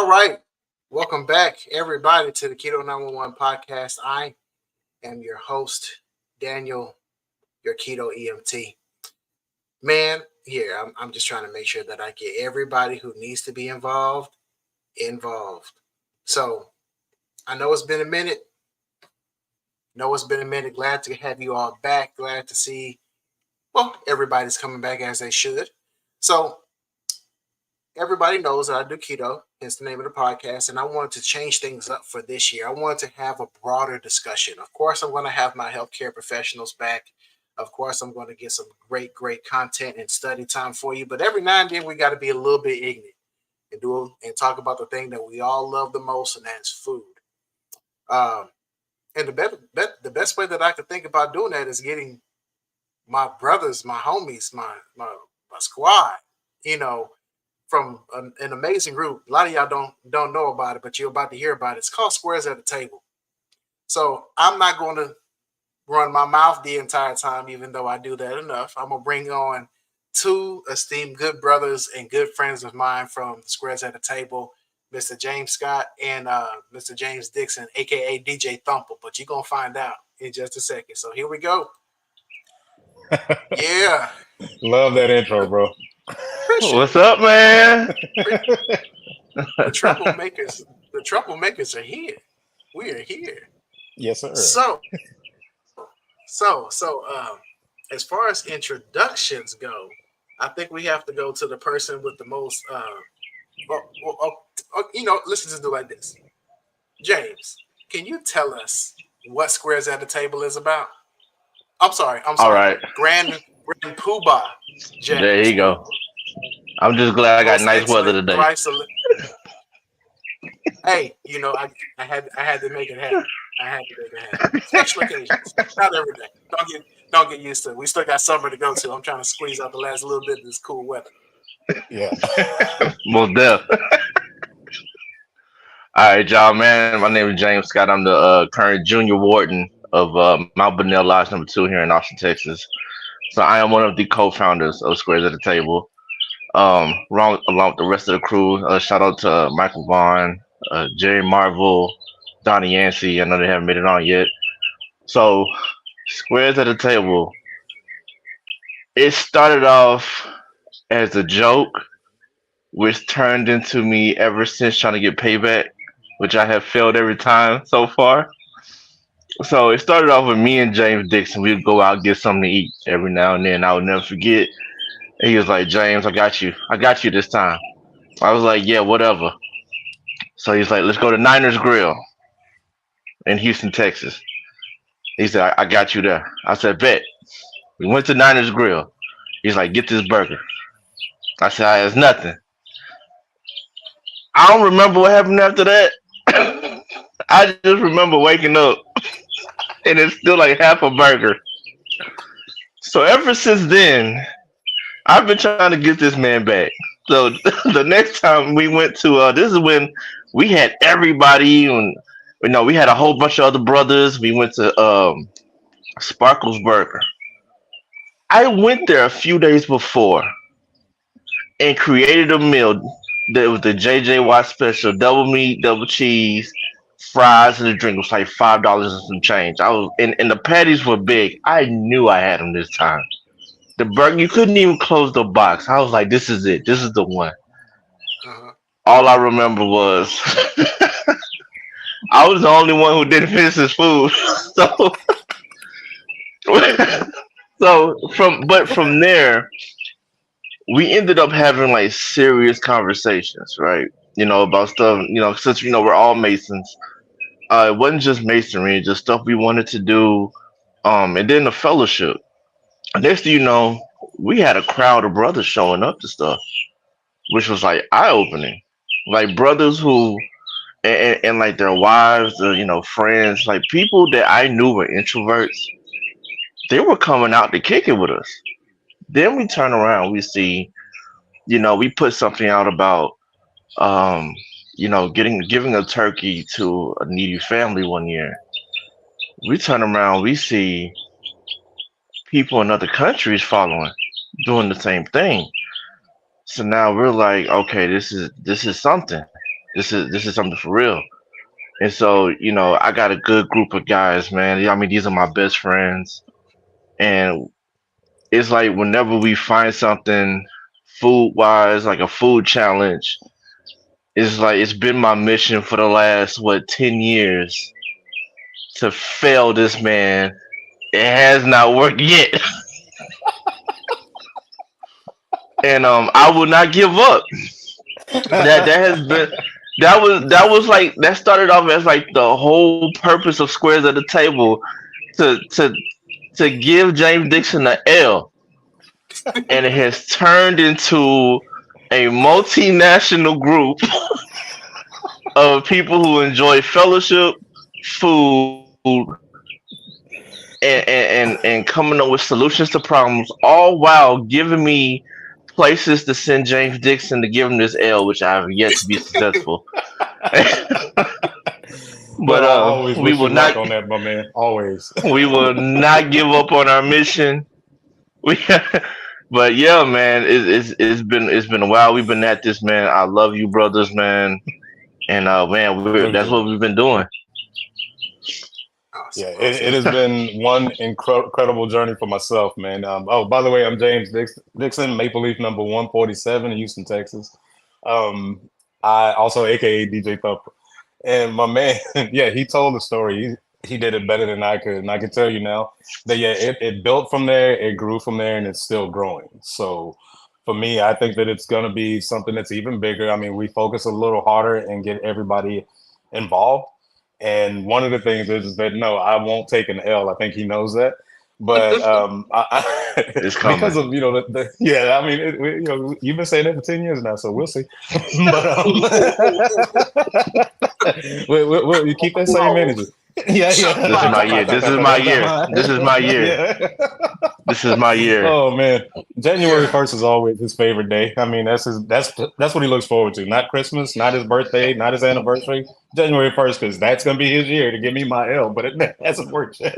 right. Welcome back, everybody, to the Keto911 Podcast. I am your host, Daniel, your Keto EMT. Man, here, I'm just trying to make sure that I get everybody who needs to be involved. So, I know it's been a minute. Glad to have you all back. Glad to see, everybody's coming back as they should. So, everybody knows that I do keto. Hence the name of the podcast. And I wanted to change things up for this year. I wanted to have a broader discussion. Of course, I'm going to have my healthcare professionals back. Of course, I'm going to get some great content and study time for you. But every now and then, we got to be a little bit ignorant and talk about the thing that we all love the most, and that's food. And the best way that I could think about doing that is getting my brothers, my homies, my squad, from an amazing group. A lot of y'all don't know about it, but you're about to hear about it. It's called Squares at the Table. So I'm not going to run my mouth the entire time, even though I do that enough. I'm going to bring on two esteemed good brothers and good friends of mine from Squares at the Table, Mr. James Scott and Mr. James Dixon, a.k.a. DJ Thumper. But you're going to find out in just a second. So here we go. Yeah. Love that intro, bro. What's up, man? The troublemakers are here. We are here. Yes, sir. So, as far as introductions go, I think we have to go to the person with the most. Let's just do it like this. James, can you tell us what Squares at the Table is about? I'm sorry. All right. Grand Poobah. James. There you go. I'm just glad I got nice weather today. Hey, I had to make it happen. Special occasions, not every day. Don't get used to it. We still got summer to go to. I'm trying to squeeze out the last little bit of this cool weather. Yeah. Most def. All right, y'all, man. My name is James Scott. I'm the current junior warden of Mount Bonnell Lodge number 2 here in Austin, Texas. So I am one of the co-founders of Squares at the Table. Along with the rest of the crew. Shout out to Michael Vaughn, Jerry Marvel, Donnie Yancey. I know they haven't made it on yet. So, Squares at the Table. It started off as a joke, which turned into me ever since trying to get payback, which I have failed every time so far. So it started off with me and James Dixon. We'd go out and get something to eat every now and then. I would never forget. And he was like, James, I got you this time. I was like, yeah, whatever. So he's like, let's go to Niners Grill in Houston, Texas. He said, I got you there. I said, bet. We went to Niners Grill. He's like, get this burger. I said, it's nothing. I don't remember what happened after that. I just remember waking up and it's still like half a burger. So ever since then, I've been trying to get this man back. So the next time we went to, this is when we had everybody, and we had a whole bunch of other brothers. We went to Sparkles Burger. I went there a few days before and created a meal that was the JJY special, double meat, double cheese, fries, and a drink. It was like $5 and some change. And the patties were big. I knew I had them this time. The burger, you couldn't even close the box. I was like, this is it. This is the one. Uh-huh. All I remember was I was the only one who didn't finish his food. From there, we ended up having like serious conversations, right? About stuff, since we're all Masons. It wasn't just masonry, just stuff we wanted to do. And then the fellowship. Next thing you know, we had a crowd of brothers showing up to stuff, which was like eye-opening. Like brothers who, and like their wives, friends, like people that I knew were introverts, they were coming out to kick it with us. Then we turn around, we see, we put something out about, giving a turkey to a needy family one year. We turn around, we see people in other countries following, doing the same thing. So now we're like, okay, this is something. This is something for real. And so, I got a good group of guys, man. I mean, these are my best friends. And it's like whenever we find something food wise, like a food challenge, it's like it's been my mission for the last 10 years to fail this man. It has not worked yet. And I will not give up. That has been that was like that started off as like the whole purpose of Squares at the Table to to to give James Dixon an L, and it has turned into a multinational group of people who enjoy fellowship, food, and coming up with solutions to problems, all while giving me places to send James Dixon to give him this L, which I have yet to be successful. But But I always we wish will you luck not on that, my man. Always. we will not give up on our mission. We, but yeah, man, it's been a while. We've been at this, man. I love you, brothers, man, and man, that's Appreciate what it. we've been doing. Awesome, Yeah, awesome. it has been one incredible journey for myself, man. Oh, by the way, I'm James Dixon, Maple Leaf number 147 in Houston, Texas. Um, I also, AKA DJ Thumper. And my man, yeah, he told the story. He did it better than I could. And I can tell you now that, yeah, it built from there, it grew from there, and it's still growing. So for me, I think that it's going to be something that's even bigger. I mean, we focus a little harder and get everybody involved. And one of the things is that no, I won't take an L. I think he knows that. But It's because coming. of yeah, I mean, you've been saying that for 10 years now, so we'll see. But you keep that same energy. Yeah, This is my year. This is my year. This is my year. yeah. This is my year. Oh man, January Yeah. 1st is always his favorite day. I mean, that's what he looks forward to. Not Christmas, not his birthday, not his anniversary. January 1st, because that's gonna be his year to give me my L. But it hasn't worked yet.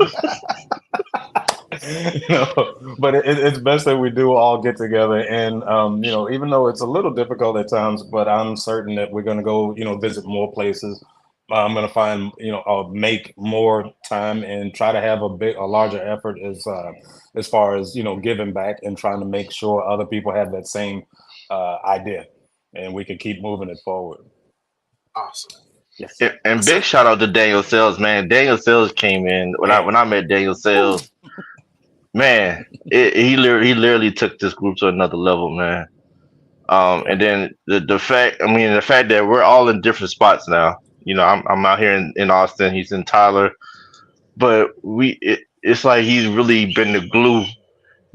But it's best that we do all get together, and even though it's a little difficult at times, but I'm certain that we're gonna go, visit more places. I'm gonna find, make more time and try to have a larger effort as far as giving back and trying to make sure other people have that same idea, and we can keep moving it forward. Awesome. Yes. And So, big shout out to Daniel Sales, man. Daniel Sales came in when I met Daniel Sales. Man, he literally took this group to another level, man. And then the fact that we're all in different spots now. I'm out here in Austin. He's in Tyler, but it's like he's really been the glue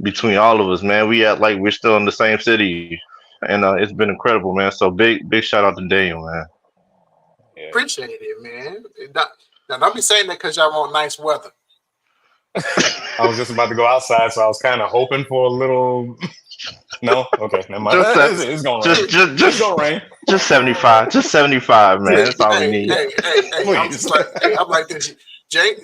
between all of us, man. We act like we're still in the same city, and it's been incredible, man. So big shout out to Daniel, man. Yeah. appreciate it, man. Now, don't be saying that because y'all want nice weather. I was just about to go outside, so I was kind of hoping for a little. No, okay, never mind. Just that- It's gonna Just rain. just It's just gonna rain. just 75, just 75, man. That's all we Hey, need. I'm just like, I'm like this. Jake,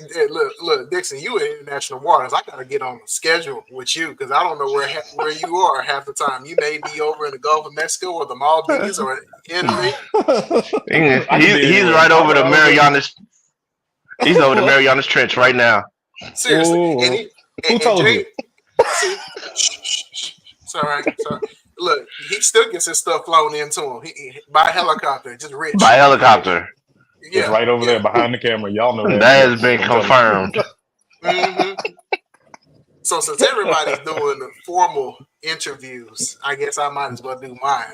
look, Dixon, you in international waters. I gotta get on the schedule with you because I don't know where you are half the time. You may be over in the Gulf of Mexico or the Maldives or Italy. He's right over the Marianas. He's over the Marianas Trench right now. Seriously, Ooh. Who told you? See, it's all right. So, look, he still gets his stuff flown into him by helicopter, just rich. By helicopter. It's right over there behind the camera. Y'all know that. That has been confirmed. Mhm. So since everybody's doing the formal interviews, I guess I might as well do mine.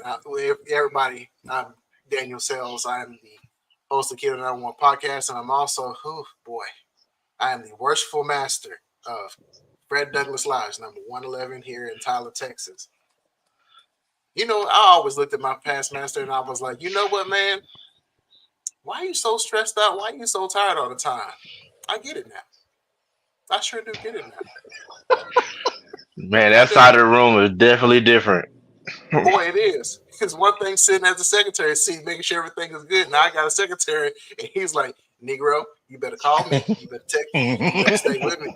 Everybody, I'm Daniel Sells. I'm the host of Keto911 Podcast, and I'm also, I am the worshipful master of Fred Douglass Lodge, number 111 here in Tyler, Texas. I always looked at my past master and I was like, you know what, man? Why are you so stressed out? Why are you so tired all the time? I get it now. I sure do get it now. Man, that side of the room is definitely different. Boy, it is. Because one thing sitting as the secretary seat, making sure everything is good. Now I got a secretary, and he's like, Negro, you better call me. You better text me. You better stay with me.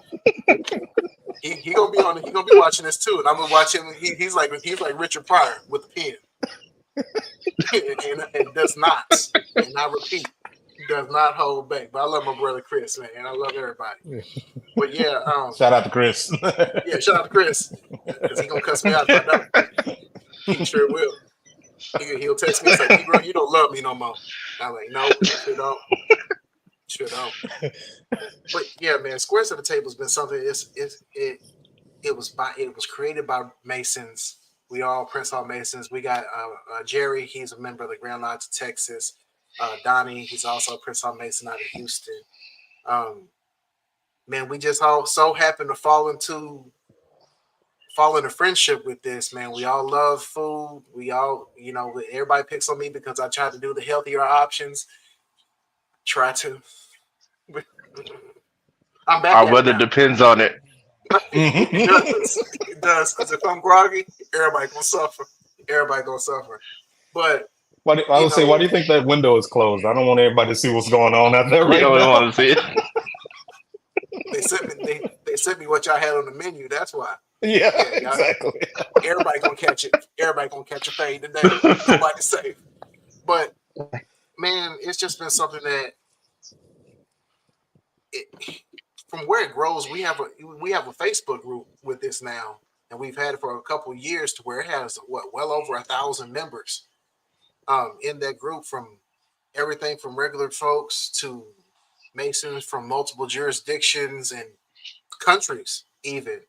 He gonna be watching this too, and I'm gonna watch him. He's like Richard Pryor with the pen. and does not, and I repeat, does not hold back. But I love my brother Chris, man, and I love everybody. But yeah, Shout out to Chris. yeah, shout out to Chris because he gonna cuss me out if I don't. He sure will. He'll text me and say, "Bro, you don't love me no more." I'm like, "No, sure don't, sure don't." But yeah, man, Squares at the Table has been something. It was created by Masons. We all Prince Hall Masons. We got Jerry. He's a member of the Grand Lodge of Texas. Donnie. He's also a Prince Hall Mason out of Houston. Man, we just all so happen to fall into friendship with this, man. We all love food. We all, everybody picks on me because I try to do the healthier options. Try to. I'm back. Our weather depends on it. It does. Because if I'm groggy, everybody gonna suffer. But why do you think that window is closed? I don't want everybody to see what's going on out there right You don't now. want to see it. They sent me what y'all had on the menu. That's why. Yeah, exactly. Everybody gonna catch it. Everybody gonna catch a fade today. Nobody safe. But man, it's just been something that from where it grows, we have a Facebook group with this now, and we've had it for a couple of years to where it has well over 1,000 members in that group, from everything from regular folks to Masons from multiple jurisdictions and countries, even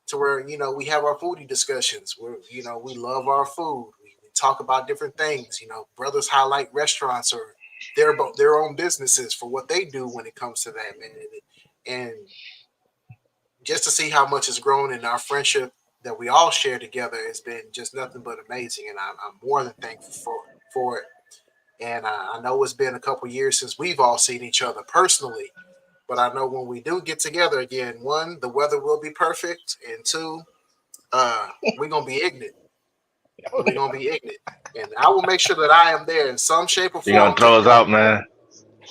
to where we have our foodie discussions where we love our food. We talk about different things. Brothers highlight restaurants or their own businesses for what they do when it comes to that, man. And just to see how much has grown in our friendship that we all share together has been just nothing but amazing, and I'm more than thankful for it. And I know it's been a couple years since we've all seen each other personally, but I know when we do get together again, one, the weather will be perfect, and two, we're gonna be ignorant. We're gonna be ignorant, and I will make sure that I am there in some shape or form. You're gonna throw us out, man.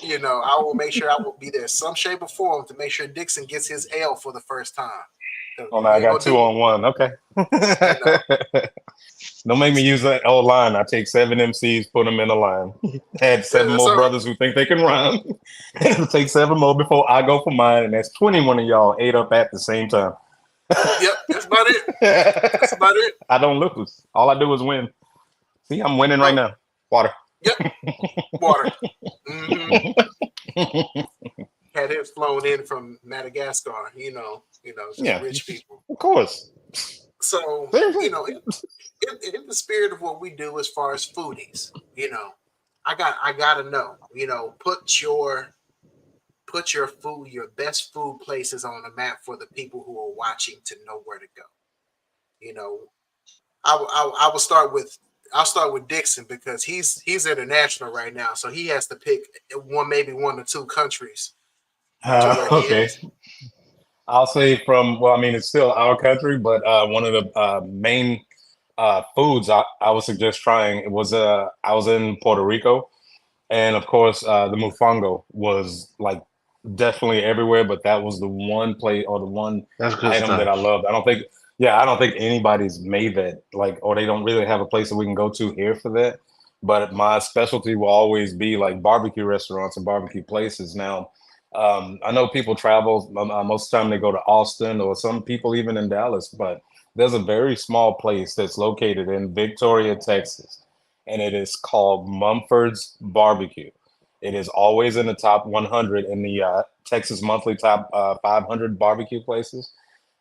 I will make sure I will be there in some shape or form to make sure Dixon gets his L for the first time. Oh, man, I got 2 on 1. Okay. Don't make me use that old line. I take 7 MCs, put them in a line. Had 7 more brothers who think they can rhyme. It'll take 7 more before I go for mine, and that's 21 of y'all ate up at the same time. Yep, that's about it. That's about it. I don't lose. All I do is win. See, I'm winning right now. Water. Yep. Water. Mm-hmm. Had it flown in from Madagascar, just rich people. Of course. So, in the spirit of what we do as far as foodies, I gotta know, put your food, your best food places on the map for the people who are watching to know where to go. I'll start with Dixon because he's international right now, so he has to pick maybe 1 or 2 countries. Okay. I'll say it's still our country, but one of the main foods I would suggest trying, it was I was in Puerto Rico, and of course the mofongo was like definitely everywhere, but that was the one plate or the one item that I loved. I don't think anybody's made that, or they don't really have a place that we can go to here for that. But my specialty will always be like barbecue restaurants and barbecue places. Now, I know people travel, most of the time they go to Austin, or some people even in Dallas, but there's a very small place that's located in Victoria, Texas, and it is called Mumford's Barbecue. It is always in the top 100 in the Texas Monthly Top 500 barbecue places.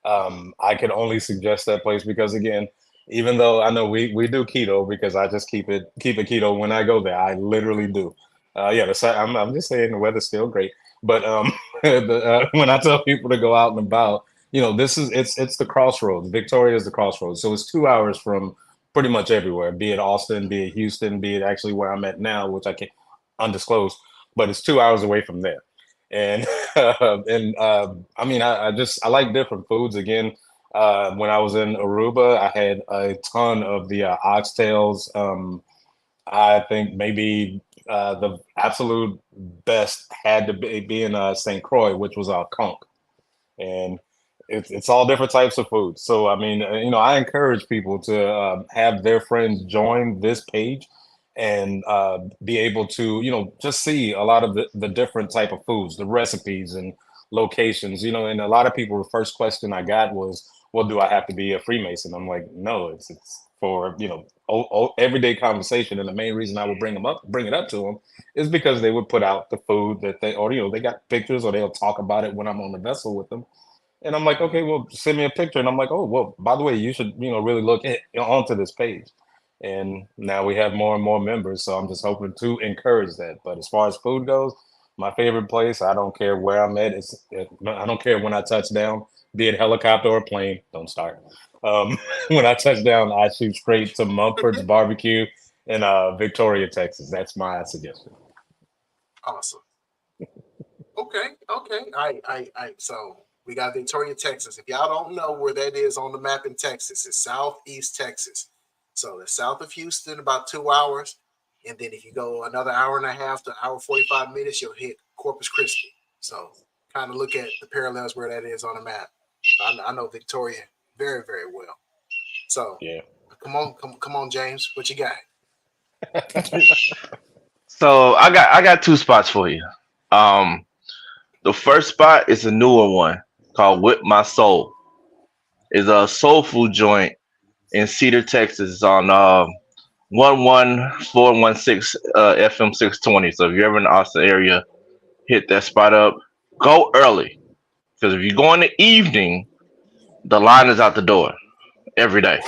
I can only suggest that place because, again, even though I know we do keto, because I just keep it keto when I go there. I literally do. I'm just saying the weather's still great. But when I tell people to go out and about, it's the crossroads. Victoria is the crossroads. So it's 2 hours from pretty much everywhere, be it Austin, be it Houston, be it actually where I'm at now, which I can't undisclose, but it's 2 hours away from there. And I like different foods. Again, when I was in Aruba, I had a ton of the oxtails. I think maybe the absolute best had to be in St. Croix, which was our conch. And it's all different types of food. So I mean, I encourage people to have their friends join this page and be able to, just see a lot of the different type of foods, the recipes and locations. And a lot of people, the first question I got was, well, do I have to be a Freemason? I'm like, no, it's for, everyday conversation. And the main reason I would bring it up to them is because they would put out the food that they got pictures, or they'll talk about it when I'm on the vessel with them. And I'm like, okay, well, send me a picture. And I'm like, oh, well, by the way, you should, really look onto this page. And now we have more and more members. So I'm just hoping to encourage that. But as far as food goes, my favorite place, I don't care where I'm at. I don't care when I touch down, be it helicopter or plane. Don't start. When I touch down, I shoot straight to Mumford's Barbecue in Victoria, Texas. That's my suggestion. Awesome. Okay. So we got Victoria, Texas. If y'all don't know where that is on the map in Texas, it's southeast Texas. So it's south of Houston, about 2 hours. And then if you go another hour and a half to hour 45 minutes, you'll hit Corpus Christi. So kind of look at the parallels where that is on the map. I know Victoria very, very well. So yeah, come on, James. What you got? So I got two spots for you. The first spot is a newer one called Whip My Soul. It's a soul food joint in Cedar, Texas. It's on 11416 FM 620. So if you're ever in the Austin area, hit that spot up. Go early, because if you go in the evening, the line is out the door every day.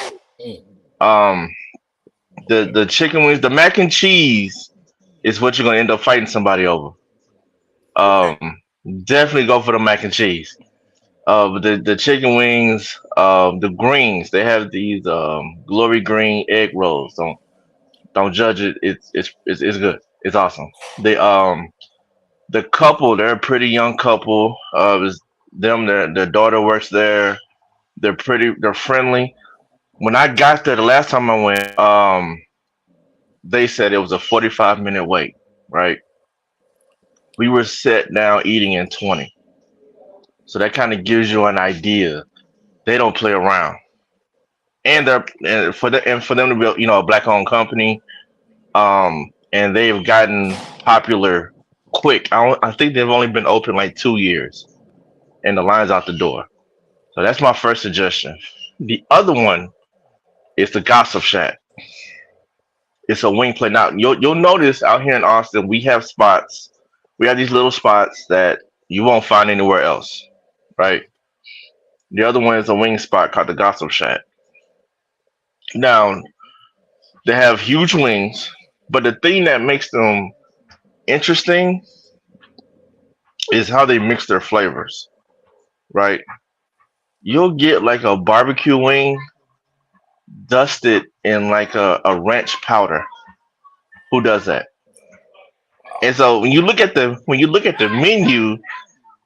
The chicken wings, the mac and cheese is what you're gonna end up fighting somebody over. Definitely go for the mac and cheese. But the chicken wings, the greens, they have these glory green egg rolls. Don't judge it. It's good. It's awesome. The couple, they're a pretty young couple. It's them, their daughter works there. They're friendly. When I got there the last time I went, they said it was a 45-minute wait, right? We were set down eating in 20. So that kind of gives you an idea. They don't play around. And for them to be, a black-owned company, and they've gotten popular quick. I think they've only been open like 2 years, and the line's out the door. So that's my first suggestion. The other one is the Gossip Shack. It's a wing plate. Now you'll notice out here in Austin, we have spots. We have these little spots that you won't find anywhere else, right? The other one is a wing spot called the Gossip Shack. Now they have huge wings, but the thing that makes them interesting is how they mix their flavors, right? You'll get like a barbecue wing dusted in like a ranch powder. Who does that? And so when you look at the menu,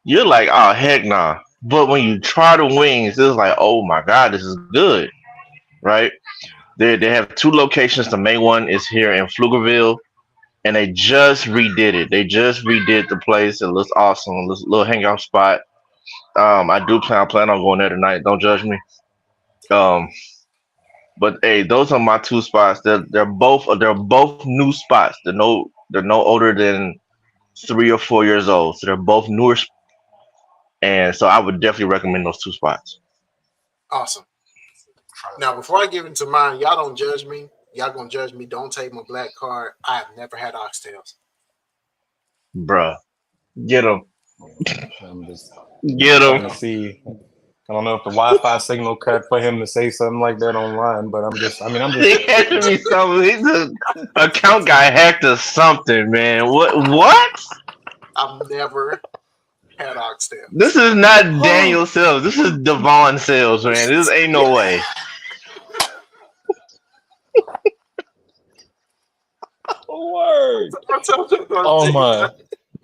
you're like, oh heck nah. But when you try the wings, it's like, oh my god, this is good, right? They have two locations. The main one is here in Pflugerville, and they just redid it. They just redid the place. It looks awesome. It looks a little hangout spot. I plan on going there tonight. Don't judge me. But hey, those are my two spots. They're both new spots. They're no older than 3 or 4 years old. So they're both newer, and so I would definitely recommend those two spots. Awesome. Now, before I give into mine, y'all don't judge me. Y'all gonna judge me. Don't take my black card. I have never had oxtails. Bruh, get them. I'm just Get trying them. to see. I don't know if the Wi-Fi signal cut for him to say something like that online, but I'm just. He had to be something. He's an account guy hacked or something, man. What? I've never had oxtails. This is not Daniel Sales. This is Devon Sales, man. This ain't no way. Word. Oh my.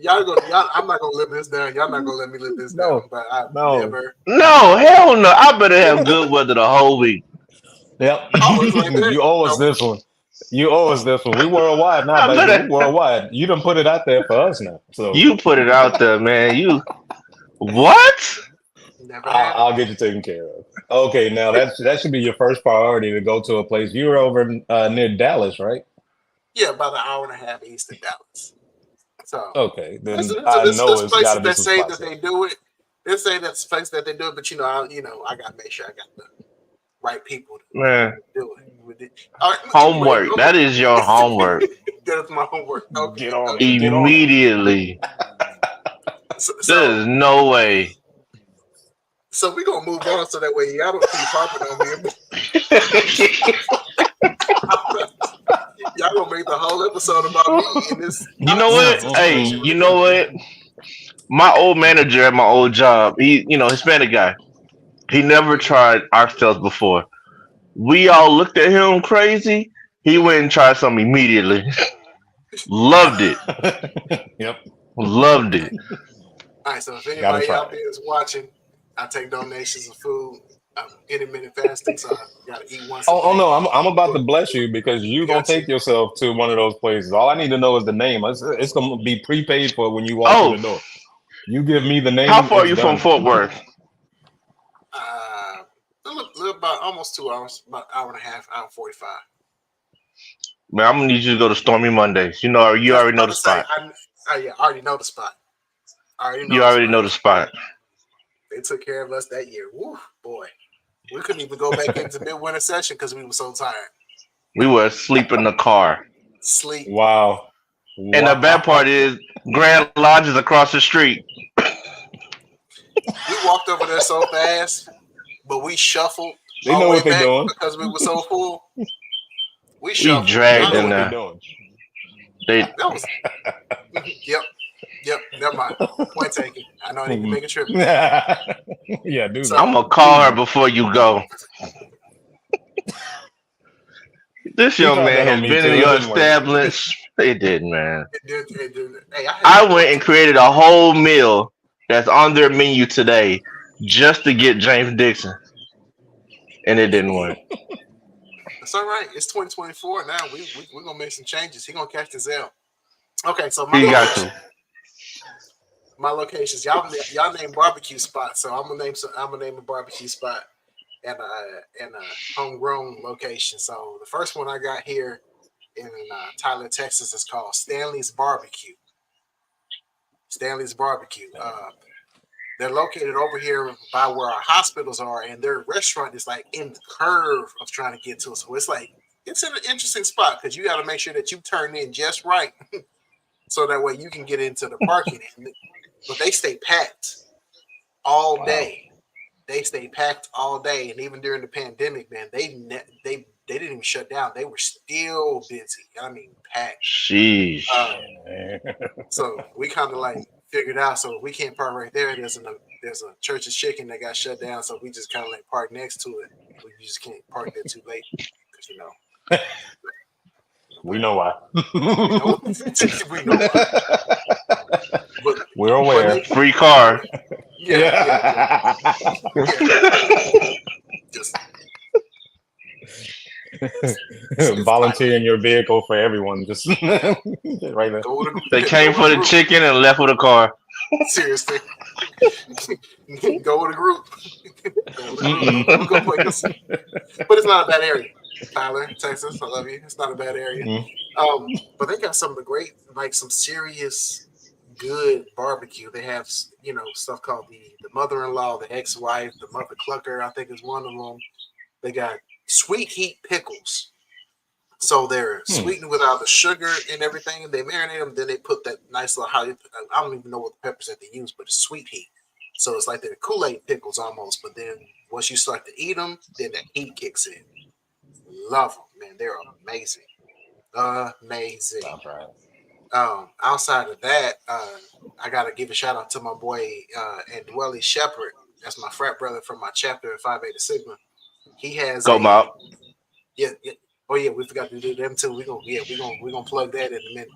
I'm not gonna live this down. Y'all not gonna let me live this down. But I've never. No, hell no. I better have good weather the whole week. Yep. You owe us this one. You owe us this one. We worldwide now, baby. We worldwide. You done put it out there for us now. So you put it out there, man. You what? Never had I'll get you taken care of. Okay, now that should be your first priority to go to a place. You were over near Dallas, right? Yeah, about an hour and a half east of Dallas. So Okay, then I know there's it's got places to be that some say spots that there. they do it. They say that's place that they do it, but I gotta make sure I got the right people to Man, do it. All right, anyway, homework. That is your homework. that's my homework. Okay, okay. Get on it. Immediately. So, There's no way. so we're gonna move on so that way y'all don't keep harping on me. Y'all gonna make the whole episode about me in this You know what? Hey, situation. you know what? My old manager at my old job, Hispanic guy. He never tried oxtails before. We all looked at him crazy. He went and tried some immediately. Loved it. Yep, Loved it. All right, so if gotta anybody try out it. there is watching, I take donations of food. I'm intermittent fasting, so I gotta eat once a Oh day. no, I'm about to bless you because you gonna Got to. take yourself to one of those places. All I need to know is the name. It's gonna be prepaid for when you walk through Oh, the door. You give me the how name, far are it's you from done. Fort Worth? Live about almost 2 hours, about an hour and a half, hour 45. Man, I'm gonna need you to go to Stormy Mondays. You That's already know about the to say. spot. I already know the spot. I already know You the already spot. know the spot. They took care of us that year. Woo, boy. We couldn't even go back into midwinter session because we were so tired. We were asleep in the car. Sleep. Wow, And the bad part wow. is Grand Lodge is across the street. We walked over there so fast, but we shuffled They our know way what they're back doing. because we were so full. We We shuffled. They dragged know in what they're there. doing. They That was yep. Never mind. Point taken. I know I need to make a trip. Yeah, do So that. I'm gonna call her before you go. This He young tried man that on has me been in too. It your didn't work. establishment. It did, man. hey, I had I that went point and taken. created a whole meal that's on their menu today just to get James Dixon, and it didn't work. It's all right. It's 2024 now. We're gonna make some changes. He gonna catch the Zell. Okay, so He got to. my locations. Y'all name barbecue spots. So I'm gonna name a barbecue spot and a homegrown location. So the first one I got here in Tyler, Texas is called Stanley's Barbecue. Stanley's Barbecue. They're located over here by where our hospitals are, and their restaurant is like in the curve of trying to get to us. So it's in an interesting spot because you got to make sure that you turn in just right, so that way you can get into the parking. But they stay packed all Wow. day. They stay packed all day, and even during the pandemic, man, they didn't even shut down. They were still busy. I mean, packed. Sheesh. So we kind of like figured out. So we can't park right there. There's a Church's Chicken that got shut down. So we just kind of like park next to it. We just can't park there too late because We know why. we know we know why. But We're aware. Free car. yeah. Just Volunteering your vehicle for everyone. Just right there. They came for the chicken and left with a car. Seriously. Go with a group. We'll go places. But it's not a bad area. Tyler, Texas, I love you. It's not a bad area. But they got some of the great, like some serious good barbecue. They have, stuff called the mother-in-law, the ex-wife, the mother clucker, I think is one of them. They got sweet heat pickles. So they're sweetened with all the sugar and everything, and they marinate them. Then they put that nice little, I don't even know what the peppers that they use, but it's sweet heat. So it's like they're Kool-Aid pickles almost. But then once you start to eat them, then that heat kicks in. Love them, man. They're amazing. Amazing. That's right. Outside of that, I gotta give a shout out to my boy Andwelly Shepherd. That's my frat brother from my chapter at Phi Beta Sigma. He has Go Mob. Yeah. Oh yeah, we forgot to do them too. We're gonna plug that in a minute.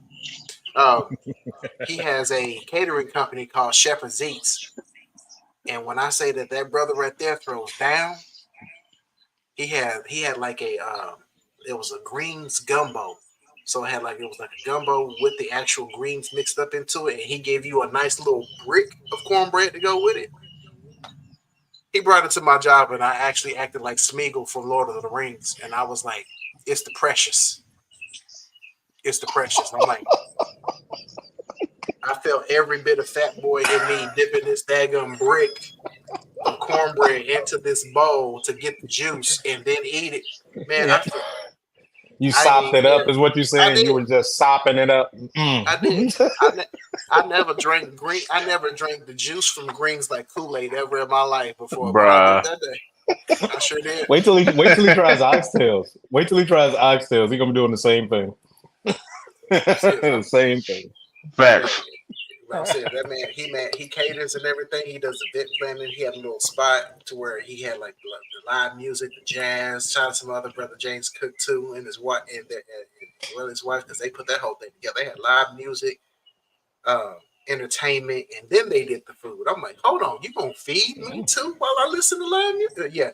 He has a catering company called Shepherd's Eats. And when I say that brother right there throws down, he had like it was a greens gumbo. So it was like a gumbo with the actual greens mixed up into it, and he gave you a nice little brick of cornbread to go with it. he brought it to my job, and I actually acted like Smeagol from Lord of the Rings, and I was like, "It's the precious, it's the precious." I'm like, I felt every bit of fat boy in me dipping this daggum brick of cornbread into this bowl to get the juice and then eat it. Man, Yeah. You I sopped didn't it up, care. is what you're saying. You were just sopping it up. I did. I never drank green. I never drank the juice from greens like Kool-Aid ever in my life before, but I did Bruh. that day. I sure did. Wait till he tries oxtails. Wait till he tries oxtails. He's gonna be doing the same thing. The same thing. Facts. Like I said, that man, he caters and everything. He does the event planning. He had a little spot to where he had like the live music, the jazz. Shout out to my other brother James Cook too, and his wife, and his wife, because they put that whole thing together. They had live music, entertainment, and then they did the food. I'm like, hold on, you gonna feed me too while I listen to live music? Yeah.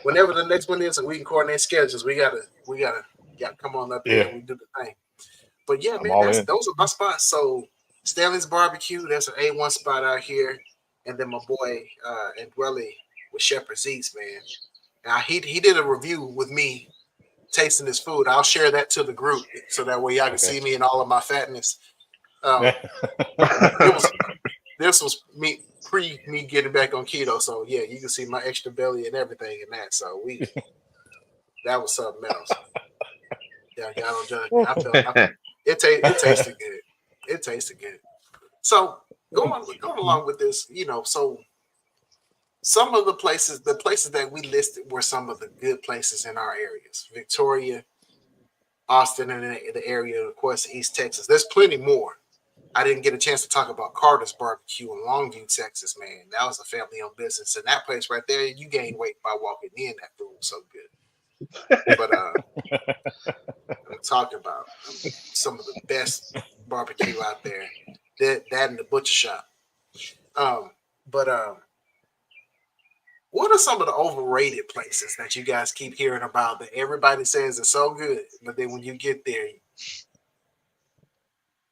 Whenever the next one is, and we can coordinate schedules, we gotta come on up here and we do the thing. But yeah, man, those are my spots. So Stanley's Barbecue, that's an A1 spot out here. And then my boy and Dwelly with Shepherd's Eats, man. Now he did a review with me tasting his food. I'll share that to the group so that way y'all can see me in all of my fatness. This was me me getting back on keto. So yeah, you can see my extra belly and everything in that. So that was something else. Yeah, y'all don't judge me. It tasted good. It tasted good. So going along with this, so some of the places that we listed were some of the good places in our areas. Victoria, Austin, and the area, of course, East Texas. There's plenty more. I didn't get a chance to talk about Carter's Barbecue in Longview, Texas, man. That was a family-owned business. And that place right there, you gain weight by walking in. That food was so good. But I'm talking about some of the best barbecue out there. That and the butcher shop. But what are some of the overrated places that you guys keep hearing about that everybody says is so good, but then when you get there,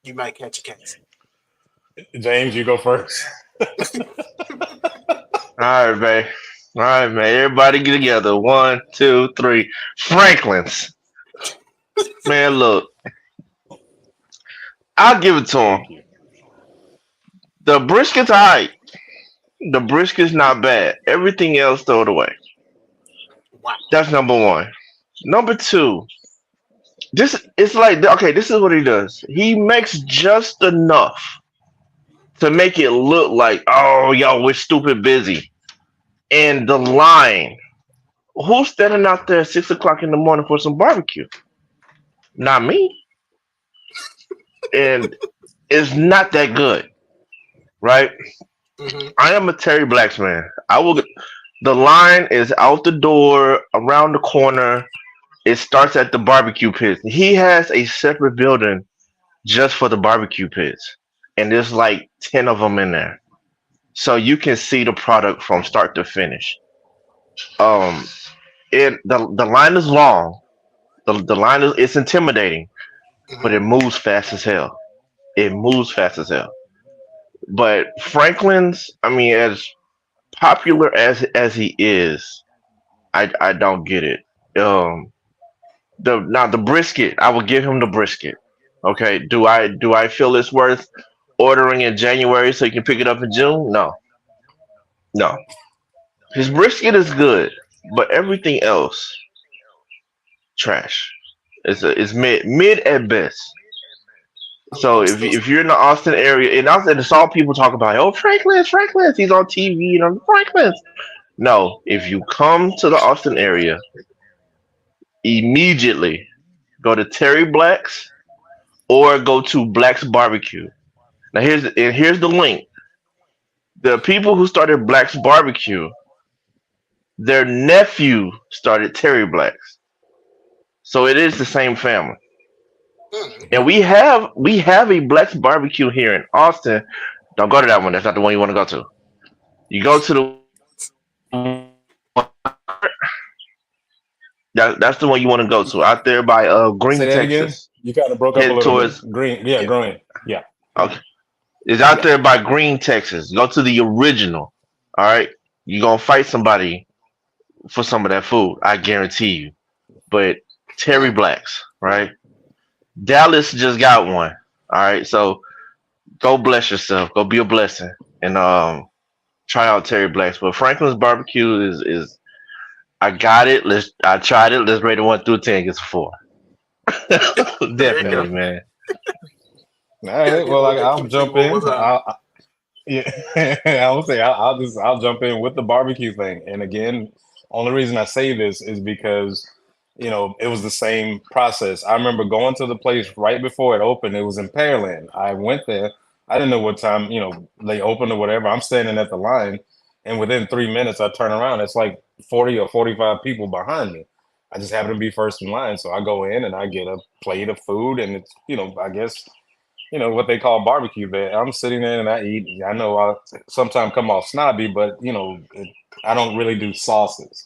you might catch a case? James, you go first. All right, man. Everybody get together. 1, 2, 3. Franklin's. Man, look. I'll give it to him. The brisket's all right. The brisket's not bad. Everything else, throw it away. Wow. That's number one. Number two, this is what he does. He makes just enough to make it look like, oh, yo, we're stupid busy. And the line, who's standing out there at 6 o'clock in the morning for some barbecue? Not me. And it's not that good, right? Mm-hmm. I am a Terry Blacks man. The line is out the door, around the corner. It starts at the barbecue pits. He has a separate building just for the barbecue pits, and there's like 10 of them in there, so you can see the product from start to finish. The line is long. The line it's intimidating, but it moves fast as hell. It moves fast as hell. But Franklin's, I mean, as popular as he is, I don't get it. The brisket, I would give him the brisket. Okay, do I feel it's worth ordering in January so you can pick it up in June? No. His brisket is good, but everything else trash. It's mid at best. So if you're in the Austin area, and Austin, it's all people talk about. Oh, Franklin's, he's on TV, Franklin's. No, if you come to the Austin area, immediately go to Terry Black's or go to Black's Barbecue. Now here's the link. The people who started Black's Barbecue, their nephew started Terry Black's, so it is the same family. And we have a Black's Barbecue here in Austin. Don't go to that one. That's not the one you want to go to. You go to the that's the one you want to go to, out there by Green, Say that Texas. again? You kind of broke up a little towards bit. Green, yeah, Green, yeah. Okay, it's out there by Green, Texas. Go to the original. All right, you're gonna fight somebody for some of that food. I guarantee you. But Terry Mm. Blacks, right? Dallas just got one. All right, so go bless yourself. Go be a blessing, and try out Terry Blacks. But Franklin's barbecue is I got it. I tried it. Let's rate it 1 through 10. Gets a 4. There you go. Definitely, man. All right. Well, I'll Keep it jump one more in. time. Yeah, I would say I'll jump in with the barbecue thing. And again, only reason I say this is because it was the same process. I remember going to the place right before it opened. It was in Pearland. I went there. I didn't know what time they opened or whatever. I'm standing at the line, and within 3 minutes, I turn around. It's like 40 or 45 people behind me. I just happen to be first in line, so I go in and I get a plate of food, and it's I guess what they call barbecue there. I'm sitting there and I eat. I know I sometimes come off snobby, but I don't really do sauces,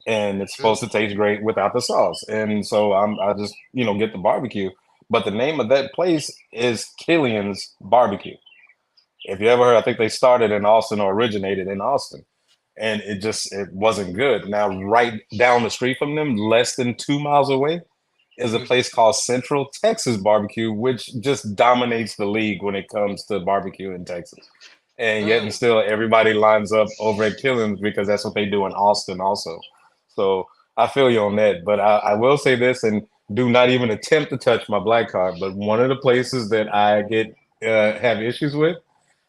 and it's supposed Mm. to taste great without the sauce. And so I just get the barbecue. But the name of that place is Killian's Barbecue. If you ever heard, I think they started in Austin or originated in Austin, and it wasn't good. Now, right down the street from them, less than 2 miles away, is a Mhm. place called Central Texas Barbecue, which just dominates the league when it comes to barbecue in Texas. And yet and Mm. still everybody lines up over at Killings because that's what they do in Austin also. So I feel you on that. But I will say this, and do not even attempt to touch my black card. But one of the places that I get have issues with,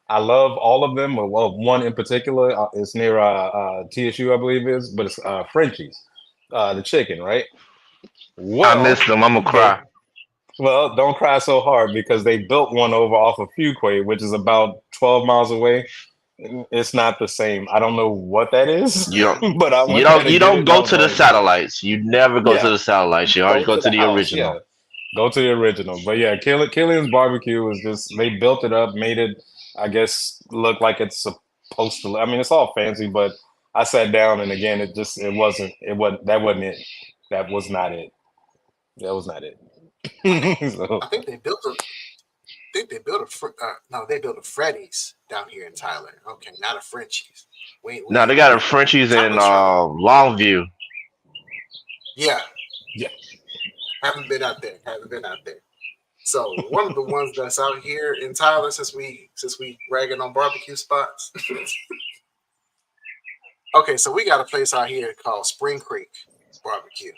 I love all of them. Well, one in particular is near TSU, I believe it is, but it's Frenchie's, the chicken, right? I Well, missed them. I'm gonna they cry. well, don't cry so hard because they built one over off of Fuquay, which is about 12 miles away. It's not the same. I don't know what that is, You don't. but I You went there don't. to You get don't it and I go was to the like, no. satellites. You never go to Yeah, the satellites. You always go go to to the the house. Yeah, original. go to the original. But yeah, Killian's Barbecue is just, they built it up, made it, I guess, look like it's supposed to. I mean, it's all fancy, but I sat down and again, that wasn't it. That was not it. That was not it. I think So, I think they built a no, they built a Freddy's down here in Tyler. Okay, not a Frenchie's. We Now they ain't got a got no Frenchies in Tyler truck. Longview. Yeah, yeah. haven't been out there. Haven't been out there. So one of the ones that's out here in Tyler, since we ragging on barbecue spots. Okay, so we got a place out here called Spring Creek Barbecue.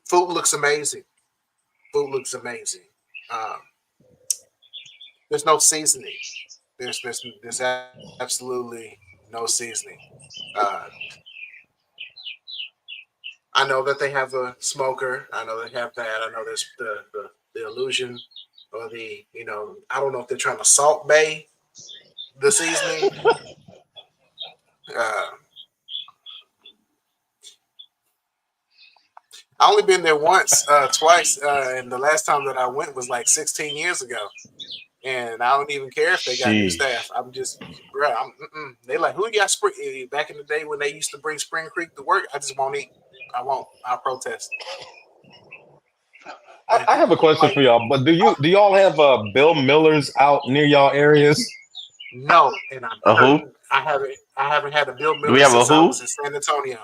Food looks amazing. Food looks amazing. Um, there's no seasoning. There's absolutely no seasoning. Uh, I know that they have a smoker. I know they have that. I know there's the illusion or I don't know if they're trying to salt bay the seasoning. Uh, I only been there once, twice, and the last time that I went was like 16 years ago. And I don't even care if they got new Sheesh. staff. I'm just, bro. They like, who got spring? Back in the day when they used to bring Spring Creek to work, I just won't eat. I won't. I'll protest. I have a question Like, for y'all, but do y'all have Bill Millers out near y'all areas? no, and I'm A who? hurting. I haven't had a Bill Do we Miller have a since I who? was in San Antonio.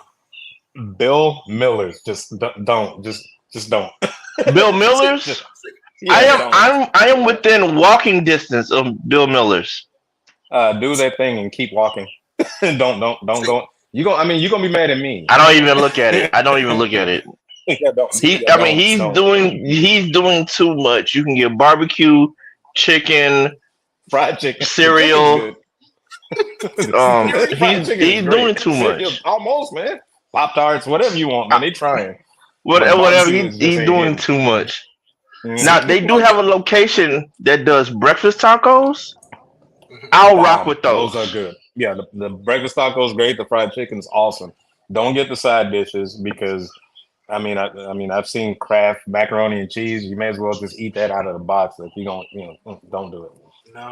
Bill Millers, just don't, just don't. Bill See, Millers. Just, I yeah, am. don't. I am within walking distance of Bill Millers. Do that thing and keep walking. Don't see, go. You're gonna be mad at me. I don't even look at it. I don't even look at it. Yeah, don't. He. Yeah, I mean, he's don't. doing. He's doing too much. You can get barbecue, chicken, Fried chicken. The chicken's cereal. good. cereal. Fried chicken is He's great. doing too Cereal, much. almost, man. Pop tarts, whatever you want, man. They trying, but Whatever. barbecue is just He's ain't doing hitting. too much. Mhm. Now they do have a location that does breakfast tacos. Mhm. I'll rock Bomb. with Those are those. good. Yeah, the breakfast taco is great. The fried chicken's awesome. Don't get the side dishes because I mean I've seen Kraft macaroni and cheese. You may as well just eat that out of the box. If you don't, don't do it.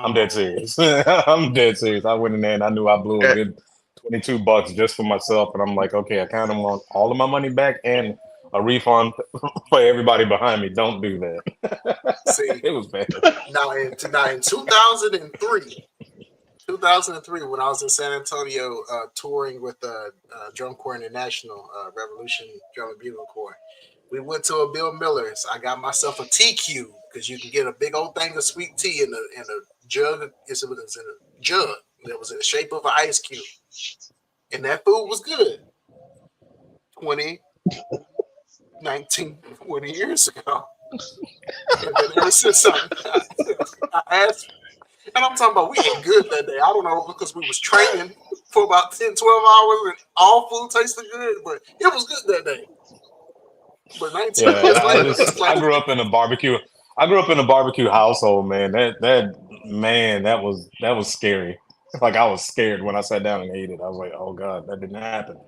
I'm dead No, serious. I'm dead serious. I went in there and I knew I blew a Eh, good $22 just for myself, and I'm like, okay, I kind of want all of my money back and a refund for everybody behind me. Don't do that. see It was bad. now in 2003, 2003 when I was in San Antonio touring with Drum Corps International, Revolution Drum and Bugle Corps. We went to a Bill Miller's. I got myself a tea cube because you can get a big old thing of sweet tea in a jug. It was in a jug that was in the shape of an ice cube, and that food was good. 19, 20 years ago. And then ever since I asked, and I'm talking about we ate good that day. I don't know because we was training for about 10, 12 hours and all food tasted good, but it was good that day. But 19 years later, I grew up in a barbecue. I grew up in a barbecue household, man. That was scary. Like I was scared when I sat down and ate it. I was like, oh God, that didn't happen.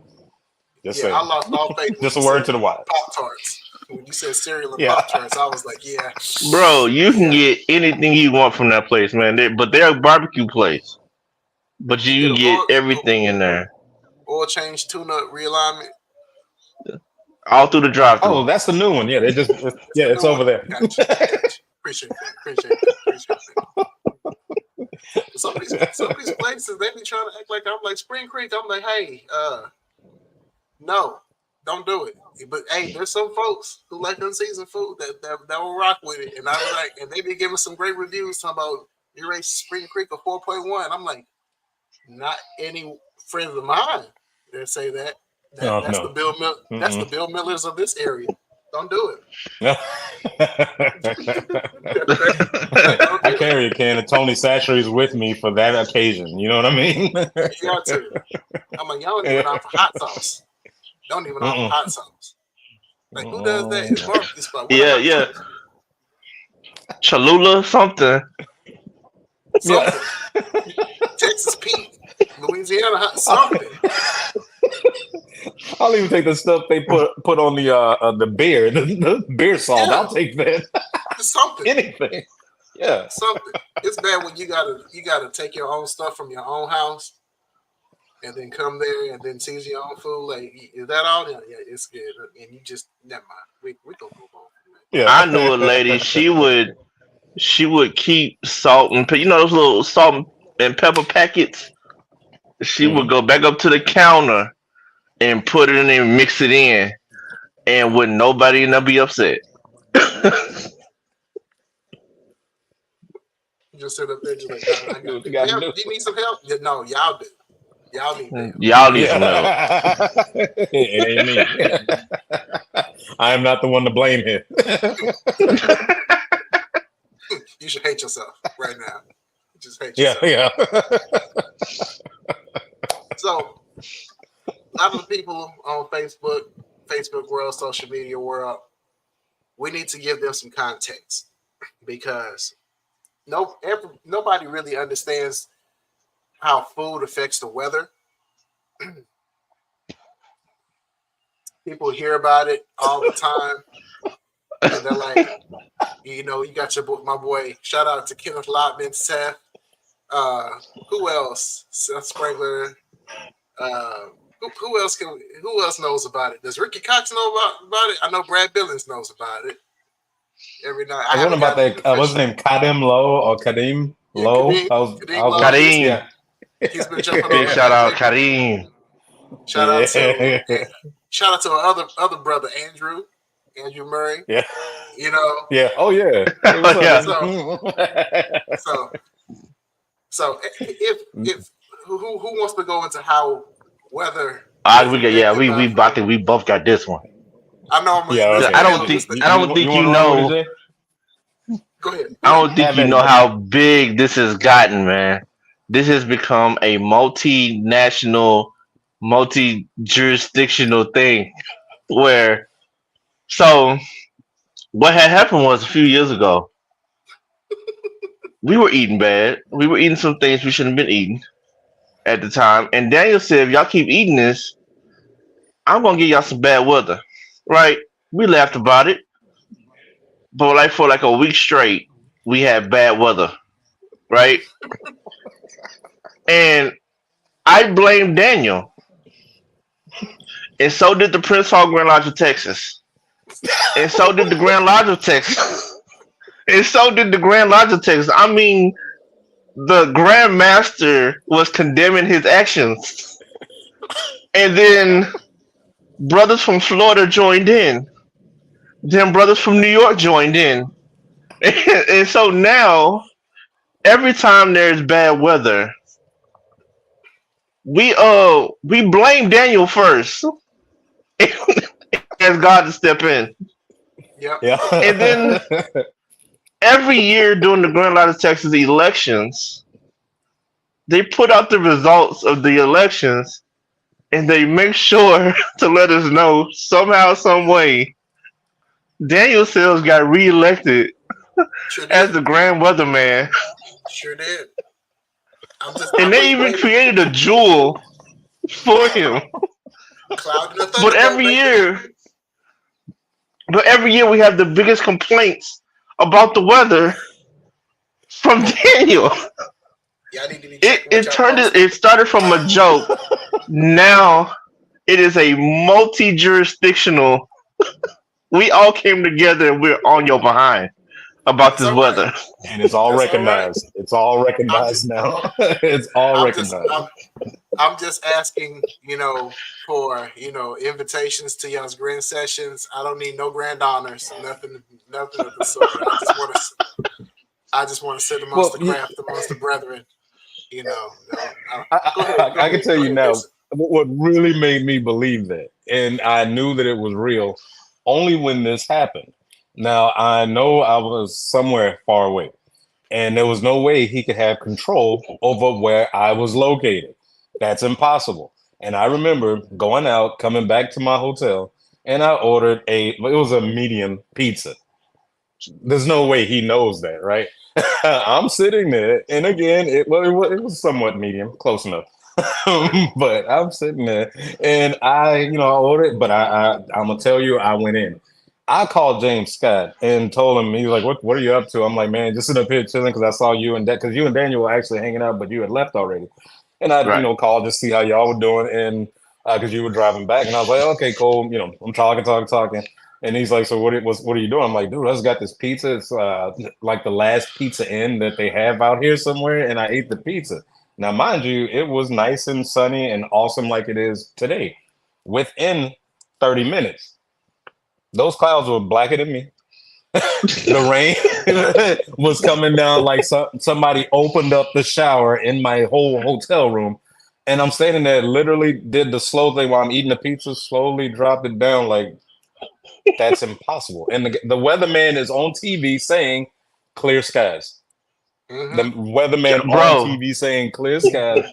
I lost all faith. Just a word to the wise. Pop-Tarts. When you said cereal and Pop-Tarts, I was like, yeah. Bro, you can get anything you want from that place, man. They're a barbecue place. But you can get everything in there. Oil change, tune-up, realignment. All through the drive-thru. Oh, that's the new one. Yeah, it's over there. Gotcha. Appreciate that. Some of these places, they be trying to act like I'm like Spring Creek. I'm like, hey, no, don't do it. But hey, there's some folks who like unseasoned food that will rock with it, and I was like, and they be giving some great reviews talking about you rate Spring Creek a 4.1. I'm like, not any friends of mine that say that. That's the Bill Miller. That's the Bill Millers of this area. Don't do it. I carry a can of Tony Chachere's with me for that occasion. You know what I mean? You got to. I'm like, y'all don't even offer hot sauce. Don't even offer hot sauce. Like, who does that in barbecue spot? Yeah. Cholula, something. Texas Pete, Louisiana hot something. I'll even take the stuff they put on the beer, the beer salt. Yeah. I'll take that. Something. Anything. Yeah. Something. It's bad when you gotta take your own stuff from your own house and then come there and then season your own food. Like, is that all? Yeah, it's good. And you just never mind. We gonna move on. Yeah. I knew a lady. She would keep salt and those little salt and pepper packets. She would go back up to the counter and put it in there, mix it in, and wouldn't nobody be upset. You just sit up there, just like, do you need some help? Yeah, no, y'all do. Y'all need help. Y'all need some help. It ain't me. I am not the one to blame here. You should hate yourself right now. You just hate yourself. Yeah. So, a lot of the people on Facebook world, social media world, we need to give them some context because nobody really understands how food affects the weather. People hear about it all the time, and they're like, you got my boy. Shout out to Kenneth Lotman, Seth. Who else? Seth Springler. Who else knows about it? Does Ricky Cox know about it? I know Brad Billings knows about it. Every night. I heard about that. What's his name? Kadim Lowe or Kadim Lowe? Kadim. Yeah. He's been jumping Big shout out, Kadim. Shout out to our other brother, Andrew Murray. Yeah. Yeah. Oh yeah. So if who wants to go into how weather? We both got this one. I know. I don't think you know. Go ahead. I don't think you know how big this has gotten, man. This has become a multinational, multi-jurisdictional thing. What had happened was a few years ago, we were eating bad. We were eating some things we shouldn't have been eating at the time. And Daniel said, if y'all keep eating this, I'm going to give y'all some bad weather. Right? We laughed about it. But for a week straight, we had bad weather. Right? And I blamed Daniel. And so did the Prince Hall Grand Lodge of Texas. And so did the Grand Lodge of Texas. And so did the Grand Lodge of Texas. I mean, the Grandmaster was condemning his actions, and then brothers from Florida joined in. Then brothers from New York joined in, and so now every time there's bad weather, we blame Daniel first and ask God to step in. Yep. Yeah. And then every year during the Grand Rapids, Texas elections, they put out the results of the elections and they make sure to let us know somehow, some way, Daniel Sales got reelected Sure as did. the Grand Weatherman, Sure did. and I'm they just even waiting. created a jewel for him. Cloud and a But thunderbolt, every baby. year, but every year we have the biggest complaints about the weather from Daniel. Y'all need to be It checking what it y'all turned it, posting. it started from a joke. Now it is a multi-jurisdictional. We all came together and we're on your behind about That's this all right. weather. And it's all That's all right. recognized. It's all I'm just recognized now. It's all I'm just recognized. I'm just asking, for invitations to y'all's grand sessions. I don't need no grand honors, nothing of the sort. I just want to sit amongst Well, the craft, amongst the brethren. Go ahead, I can tell go you ahead, now Dixon. what really made me believe that, and I knew that it was real only when this happened. Now I know I was somewhere far away, and there was no way he could have control over where I was located. That's impossible. And I remember going out, coming back to my hotel, and I ordered it was a medium pizza. There's no way he knows that, right? I'm sitting there, and again, it was somewhat medium, close enough. But I'm sitting there, and I ordered, but I'm gonna tell you, I went in. I called James Scott and told him, he's like, "What are you up to?" I'm like, "Man, just sitting up here chilling because I saw you and that because you and Daniel were actually hanging out, but you had left already." And I, Right. called to see how y'all were doing, and because you were driving back, and I was like, "Okay, cool." I'm talking. And he's like, "So what are you doing?" I'm like, "Dude, I just got this pizza. It's like the last pizza inn that they have out here somewhere, and I ate the pizza." Now, mind you, it was nice and sunny and awesome like it is today. Within 30 minutes, those clouds were blacker than me. The rain was coming down like somebody opened up the shower in my whole hotel room. And I'm standing there, literally did the slow thing while I'm eating the pizza, slowly dropped it down like, that's impossible. And the weatherman is on TV saying clear skies. The Mm-hmm. weatherman on Bro, TV saying clear skies.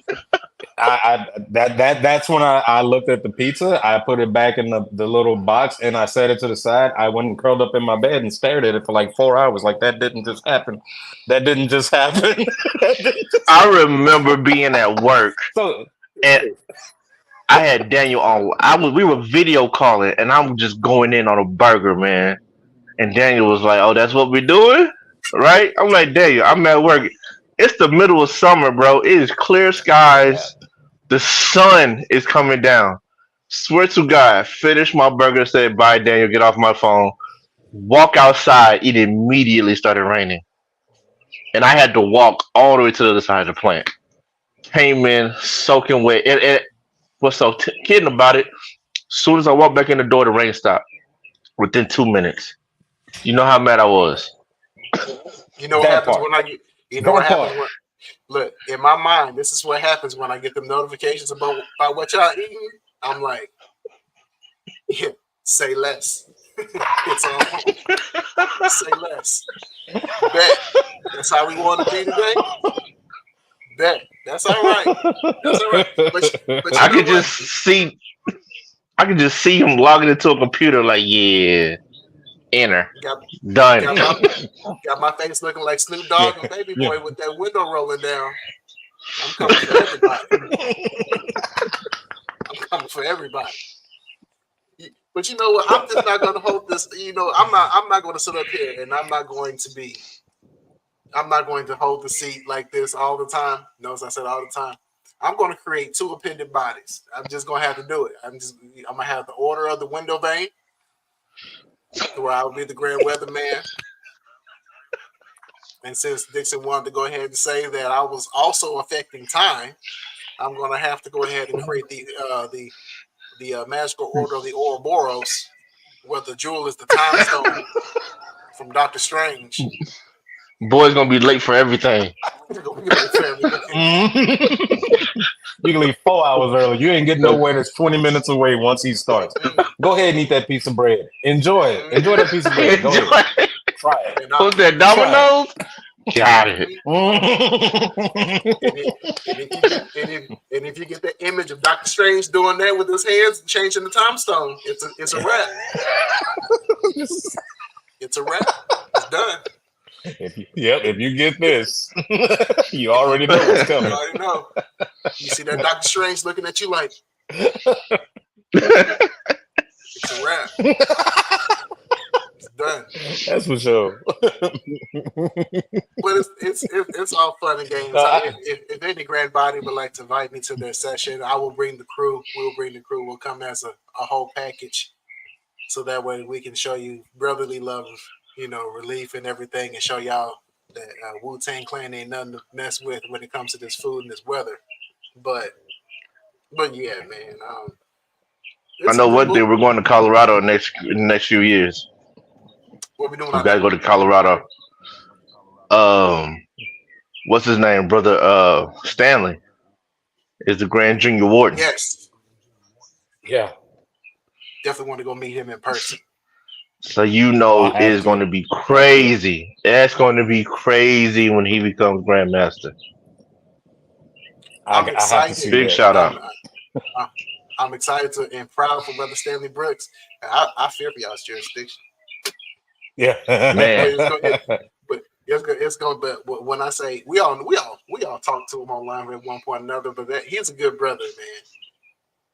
That's when I looked at the pizza. I put it back in the little box and I set it to the side. I went and curled up in my bed and stared at it for like 4 hours. Like that didn't just happen. That didn't just happen. That didn't just I happen. remember being at work So and I had Daniel on. We were video calling and I'm just going in on a burger, man. And Daniel was like, "Oh, that's what we're doing, right?" I'm like, "Daniel, I'm at work. It's the middle of summer, bro. It is clear yeah. skies. The sun is coming down. Swear to God, finish my burger, said bye, Daniel, get off my phone. Walk outside, it immediately started raining. And I had to walk all the way to the other side of the plant. Came in soaking wet. And what's so kidding about it? As soon as I walked back in the door, the rain stopped within 2 minutes. You know how mad I was. You know what That happens part. when you know what That happens part. when look in my mind. This is what happens when I get them notifications about what y'all eating. I'm like, yeah, say less. It's on. Say less. Bet. That's how we want to be today. Bet. That's all right. That's all right. But you I know could what? just see I could just see him logging into a computer like, yeah, enter. Got Done. got my got my face looking like Snoop Yeah. Dogg and Baby Yeah. Boy with that window rolling down. I'm coming for everybody. I'm coming for everybody. But you know what? I'm just not going to hold this. I'm not going to sit up here and I'm not going to hold the seat like this all the time. Notice I said all the time. I'm going to create two appendant bodies. I'm just going to have to do it. I'm going to have the order of the window vein, where I'll be the grand weatherman. And since Dixon wanted to go ahead and say that I was also affecting time, I'm going to have to go ahead and create the magical order of the Ouroboros, where the jewel is the time stone from Doctor Strange. Boy's gonna be late for everything. You can leave 4 hours early. You ain't getting nowhere that's 20 minutes away once he starts. Go ahead and eat that piece of bread. Enjoy it. Enjoy that piece of bread. Go ahead. Try it. What's that, Domino's? Got it. And if you get that image of Doctor Strange doing that with his hands and changing the time stone, it's a wrap. It's a wrap. It's done. If you get this, you already know what's coming. You already know. You see that Doctor Strange looking at you like, it's a wrap. It's done. That's for sure. But it's all fun and games. If any grand body would like to invite me to their session, I will bring the crew. We'll bring the crew. We'll come as a whole package, so that way we can show you brotherly love, relief and everything, and show y'all that Wu-Tang Clan ain't nothing to mess with when it comes to this food and this weather. But yeah, man. I know one thing. We're going to Colorado in the next few years. What we doing? We gotta go to Colorado. What's his name, brother? Stanley is the Grand Junior Warden. Yes. Yeah. Definitely want to go meet him in person. So it's going to be crazy. That's going to be crazy when he becomes Grandmaster. I'm excited. Big shout out. I'm excited and proud for Brother Stanley Brooks. I fear for y'all's jurisdiction. Yeah, man. But it's going. But when I say we all talk to him online at one point or another. But he's a good brother, man.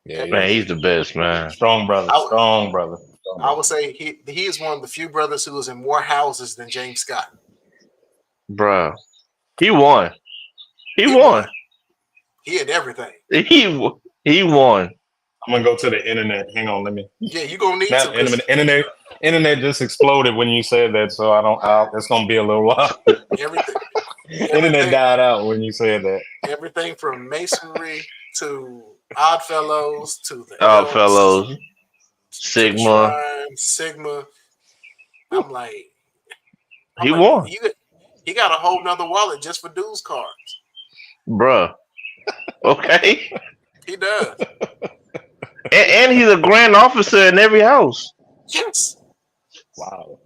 Yeah, man, he's the best, man. Strong brother. I would say he is one of the few brothers who is in more houses than James Scott. Bruh. He won. He won. He had everything. He won. I'm gonna go to the internet. Hang on, let me. Yeah, you're gonna need to. Internet just exploded when you said that, so it's gonna be a little while. Everything. Internet died out when you said that. Everything from masonry to Oddfellows to the Oddfellows, Sigma. I'm like, he won. He got a whole nother wallet just for dues cards. Bruh. Okay. He does. And he's a grand officer in every house. Yes. Wow.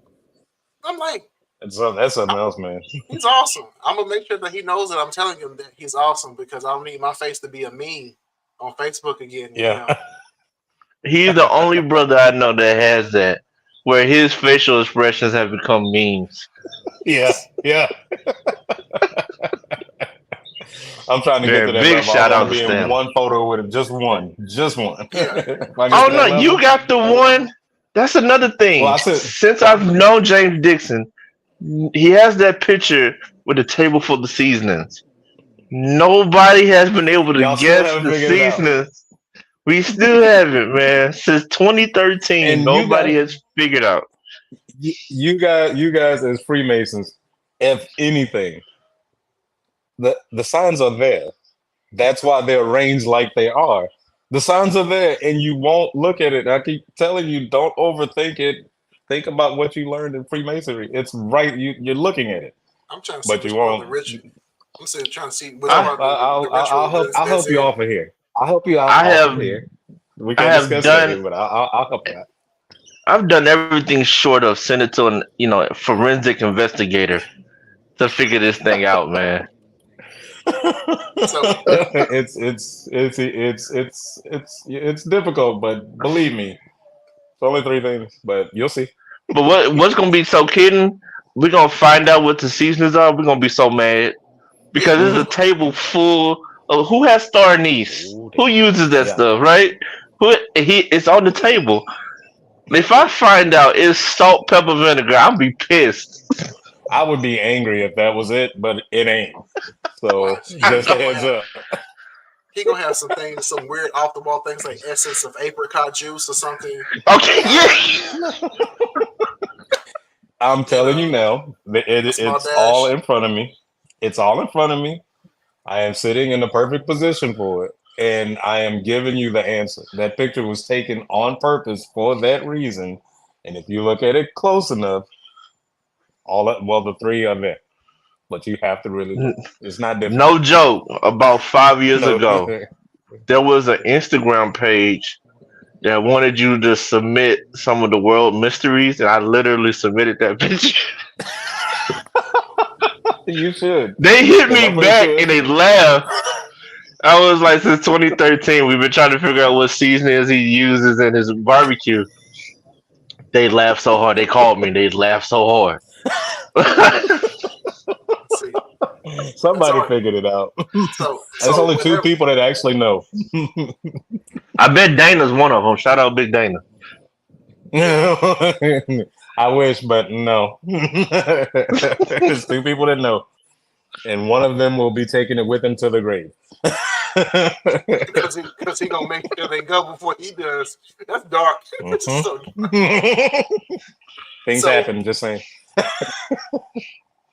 I'm like, that's something else, man. He's awesome. I'm gonna make sure that he knows that I'm telling him that he's awesome, because I don't need my face to be a meme on Facebook again. Yeah. He's the only brother I know that has that, where his facial expressions have become memes. Yeah. I'm trying to get to that big level. shout out to be Stan. in one photo with him, just one. Yeah. Oh no, you got the one. That's another thing. Well, Since I've known James Dixon, he has that picture with the table for the seasonings. Nobody has been able to guess the seasonings. We still haven't, man. Since 2013, and nobody has figured out. You guys as Freemasons, if anything, the signs are there. That's why they're arranged like they are. The signs are there, and you won't look at it. I keep telling you, don't overthink it. Think about what you learned in Freemasonry. It's right. You're looking at it. I'm trying to see, but you won't. I'm still trying to see. I'll help you off of here. I'll help you out. Here. We can discuss that, but I'll help you out. I've done everything short of send it to a forensic investigator to figure this thing out, man. It's difficult, but believe me, it's only 3 things, but you'll see. But what's gonna be so kidding? We're gonna find out what the seasons are. We're gonna be so mad because there's a table full of who has star anise, who uses that stuff, right? It's on the table. If I find out it's salt, pepper, vinegar, I'll be pissed. I would be angry if that was it, but it ain't. So just a heads up. He gonna have some weird off the wall things like essence of apricot juice or something. Okay, yeah. I'm telling you now, small it's all dash. in front of me. It's all in front of me. I am sitting in the perfect position for it, and I am giving you the answer. That picture was taken on purpose for that reason. And if you look at it close enough, the three are there, but you have to really look. It's not difficult. No joke. About 5 years No, ago, there was an Instagram page that wanted you to submit some of the world mysteries, and I literally submitted that picture. you should, They hit because I'm me pretty back and sure. they laughed. I was like, since 2013, we've been trying to figure out what seasonings he uses in his barbecue. They laughed so hard. They called me. They laughed so hard. See, that's Somebody all. figured it out. There's So only two whatever. people that actually know. I bet Dana's one of them. Shout out Big Dana. I wish, but no. There's two people that know, and one of them will be taking it with him to the grave. Because he gonna make sure they go before he does. That's dark. It's Mhm. so dark. Things So- happen. Just saying.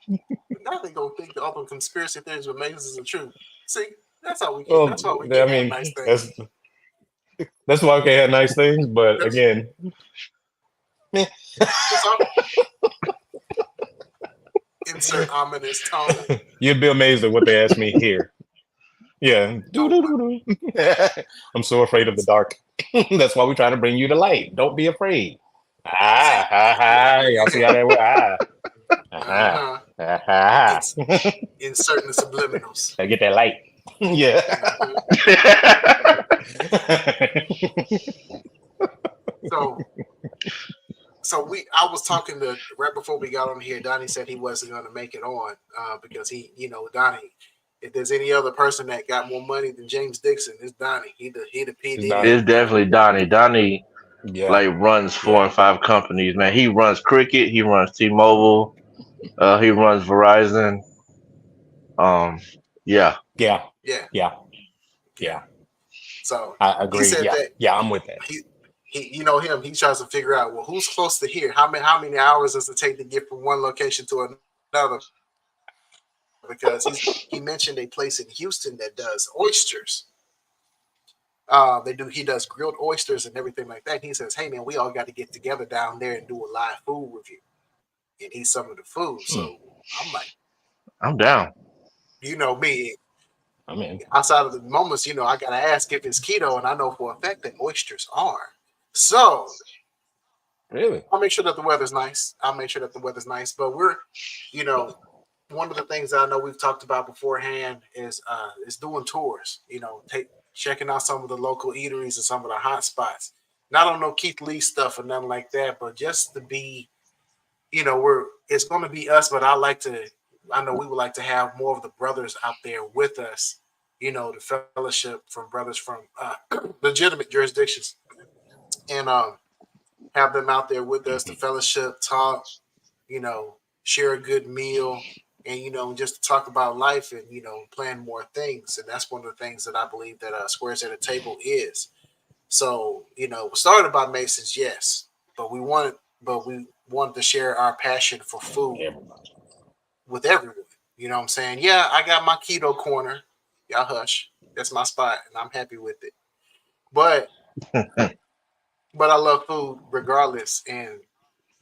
Now they gonna think the other conspiracy theories with Masons is true. See, that's how we can. Well, That's why we I can have mean, nice things. that's why we can't have nice things. But again, That's all. Insert ominous tone. you'd be amazed at what they asked me here. Yeah. Doo-doo-doo-doo. I'm so afraid of the dark. That's why we try to bring you the light. Don't be afraid. Y'all see how that works? Inserting the subliminals. I get that light. Yeah. So I was talking to right before we got on here. Donnie said he wasn't going to make it on because Donnie. If there's any other person that got more money than James Dixon, it's Donnie. He the PD. It's definitely Donnie. Donnie Yeah. runs 4 and 5 companies, man. He runs Cricket, he runs T-Mobile, he runs Verizon. Yeah. So I agree. He said that I'm with that. he he tries to figure out, well, who's close to here? How many hours does it take to get from one location to another? Because he mentioned a place in Houston that does oysters. He does grilled oysters and everything like that. And he says, hey man, we all got to get together down there and do a live food review and eat some of the food. So I'm like, I'm down. You know me. I mean, outside of the moments, I gotta ask if it's keto, and I know for a fact that oysters are. So really, I'll make sure that the weather's nice. But we're, one of the things that I know we've talked about beforehand is doing tours. Checking out some of the local eateries and some of the hot spots. Not on no Keith Lee stuff or nothing like that, but just to be, it's going to be us. But I know we would like to have more of the brothers out there with us. The fellowship from brothers from legitimate jurisdictions, and have them out there with us to fellowship, talk, share a good meal, and just to talk about life and plan more things. And that's one of the things that I believe that Squares at a Table is. So started by Masons, yes, but we wanted to share our passion for food with everyone. You know what I'm saying? Yeah, I got my keto corner. Y'all hush. That's my spot, and I'm happy with it. But I love food regardless. And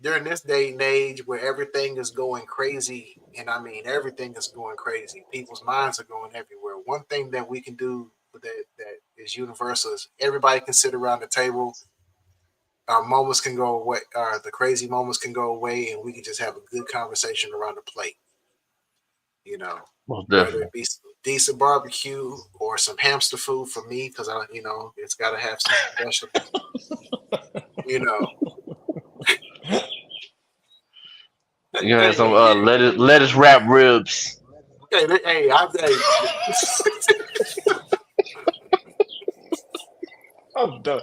during this day and age where everything is going crazy, and I mean everything is going crazy, people's minds are going everywhere. One thing that we can do that is universal is everybody can sit around the table. Our moments can go away, the crazy moments can go away, and we can just have a good conversation around the plate. Most Whether definitely. it be some decent barbecue or some hamster food for me, because it's got to have some vegetables. You have some lettuce wrap ribs. Hey, I'm done.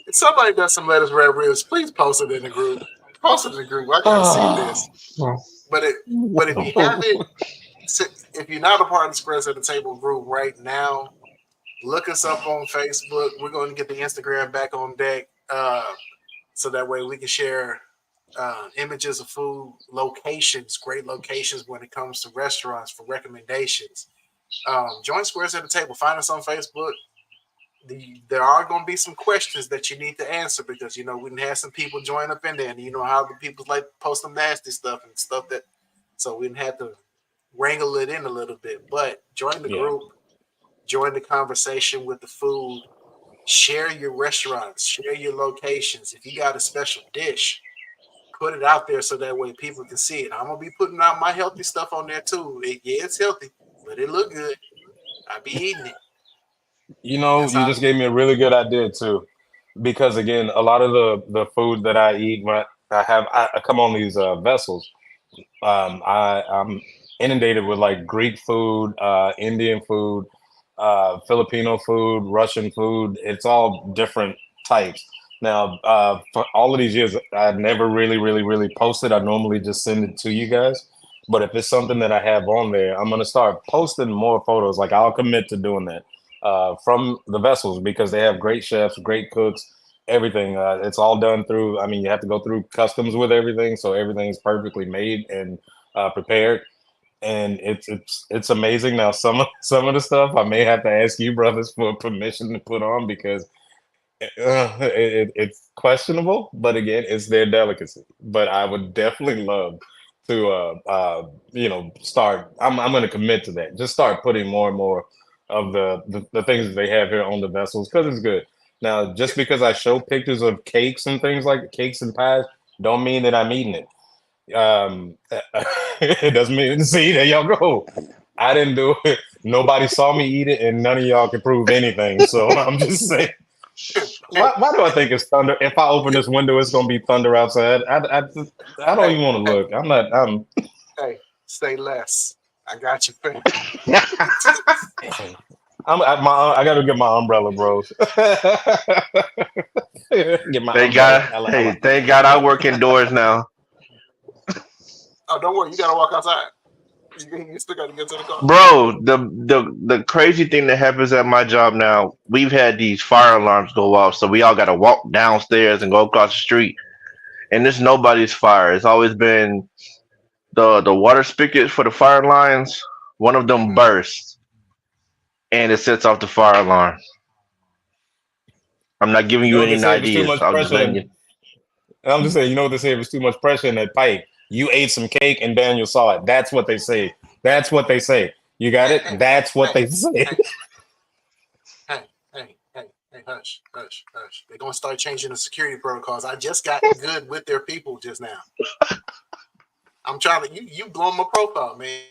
if somebody does some lettuce wrap ribs, please post it in the group. I gotta see this. But if you haven't, if you're not a part of the Squares at the Table group right now, look us up on Facebook. We're going to get the Instagram back on deck. so that way we can share images of food, locations, great locations when it comes to restaurants for recommendations. Join Squares at the Table. Find us on Facebook. There are going to be some questions that you need to answer because, we didn't have some people join up in there, and you know how the people like post some nasty stuff and stuff so we didn't have to wrangle it in a little bit. But join the group, join the conversation with the food, share your restaurants, share your locations. If you got a special dish, put it out there so that way people can see it. I'm gonna be putting out my healthy stuff on there too. It's healthy, but it look good. I be eating it. You just gave me a really good idea too, because again, a lot of the food that I eat when I come on these vessels, I'm inundated with like Greek food, Indian food, Filipino food, Russian food. It's all different types. Now, for all of these years, I've never really, really, really posted. I normally just send it to you guys. But if it's something that I have on there, I'm gonna start posting more photos. Like I'll commit to doing that from the vessels because they have great chefs, great cooks, everything. It's all done through. I mean, you have to go through customs with everything, so everything's perfectly made and prepared. And it's amazing. Now, some of the stuff I may have to ask you brothers for permission to put on because it's questionable, but again, it's their delicacy. But I would definitely love to, start. I'm going to commit to that. Just start putting more and more of the things that they have here on the vessels because it's good. Now, just because I show pictures of cakes and things like cakes and pies, don't mean that I'm eating it. It doesn't mean. See, there y'all go. I didn't do it. Nobody saw me eat it, and none of y'all can prove anything. So I'm just saying. Why do I think it's thunder? If I open this window, it's gonna be thunder outside. I don't even want to look. I'm not. Hey, say less. I got you, fam. I got to get my umbrella, bros. Get my Thank God. Hey, thank God I work indoors now. Oh, don't worry. You gotta walk outside. You still gotta get to the car. Bro, the crazy thing that happens at my job now, we've had these fire alarms go off, so we all got to walk downstairs and go across the street. And it's nobody's fire. It's always been the water spigot for the fire lines. One of them bursts, and it sets off the fire alarm. I'm not giving you any ideas. I'm just letting you. I'm just saying, you know what they say? If it's too much pressure in that pipe, you ate some cake and Daniel saw it. That's what they say. That's what they say. You got it? That's what they say. Hey, hush. They're going to start changing the security protocols. I just got good with their people just now. I'm trying to, you blowing my profile, man.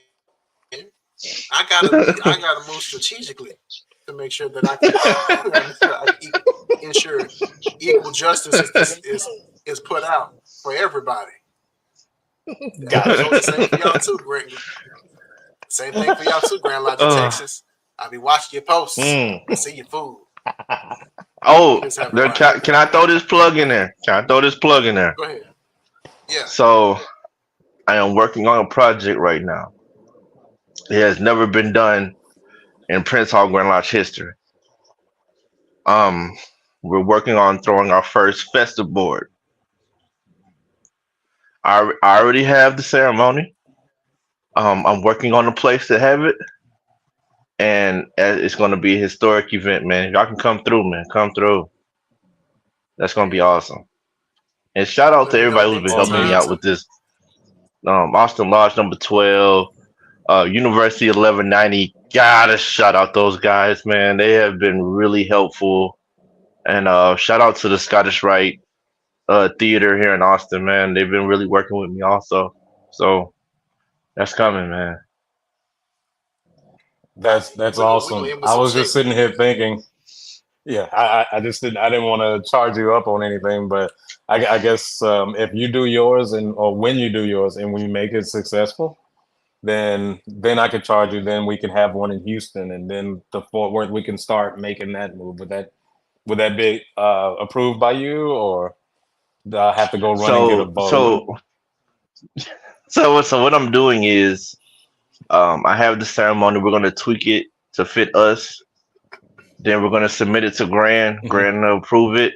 I gotta move strategically to make sure that I can ensure equal justice is put out for everybody. Got it. Same for y'all too, Greg. Same thing for y'all too, Grand Lodge, Texas. I'll be watching your posts. See your food. Oh, can I throw this plug in there? Go ahead. Yeah. So I am working on a project right now. It has never been done in Prince Hall Grand Lodge history. We're working on throwing our first festive board. I already have the ceremony. I'm working on a place to have it, and it's going to be a historic event, man. If y'all can come through, man, come through. That's going to be awesome. And shout out to everybody who's been helping me out with this. Austin Lodge number 12, University 1190. Gotta shout out those guys, man. They have been really helpful. And shout out to the Scottish Rite Theater here in Austin, man. They've been really working with me also. So that's coming, man. That's awesome. I was just sitting here thinking, yeah, I didn't want to charge you up on anything, but I guess if you do yours or when you do yours and we make it successful, then I could charge you. Then we can have one in Houston, and then the Fort Worth we can start making that move. Would that be approved by you, or do I have to go run and get a boat? So what I'm doing is, I have the ceremony. We're gonna tweak it to fit us. Then we're gonna submit it to Grand. Grand will approve it,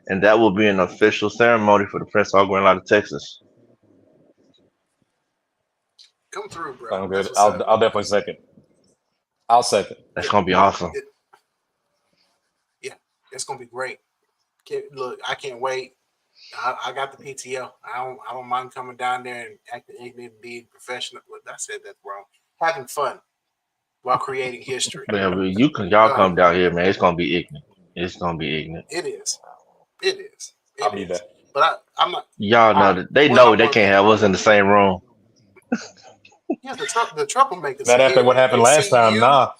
and that will be an official ceremony for the Prince Hall out of Texas. Come through, bro. Sound That's good. what's up. I'll definitely second. I'll second. That's gonna be awesome. Yeah, it's gonna be great. Look, I can't wait. I got the PTO. I don't mind coming down there and acting ignorant and being professional. I said that wrong. Having fun while creating history. Man, y'all come down here, man. It's gonna be ignorant. It's gonna be ignorant. It is. It is. I'll be there. But I'm not. Y'all know that they know they can't have us in the same room. Yeah, the troublemakers. Not after what happened last time, nah.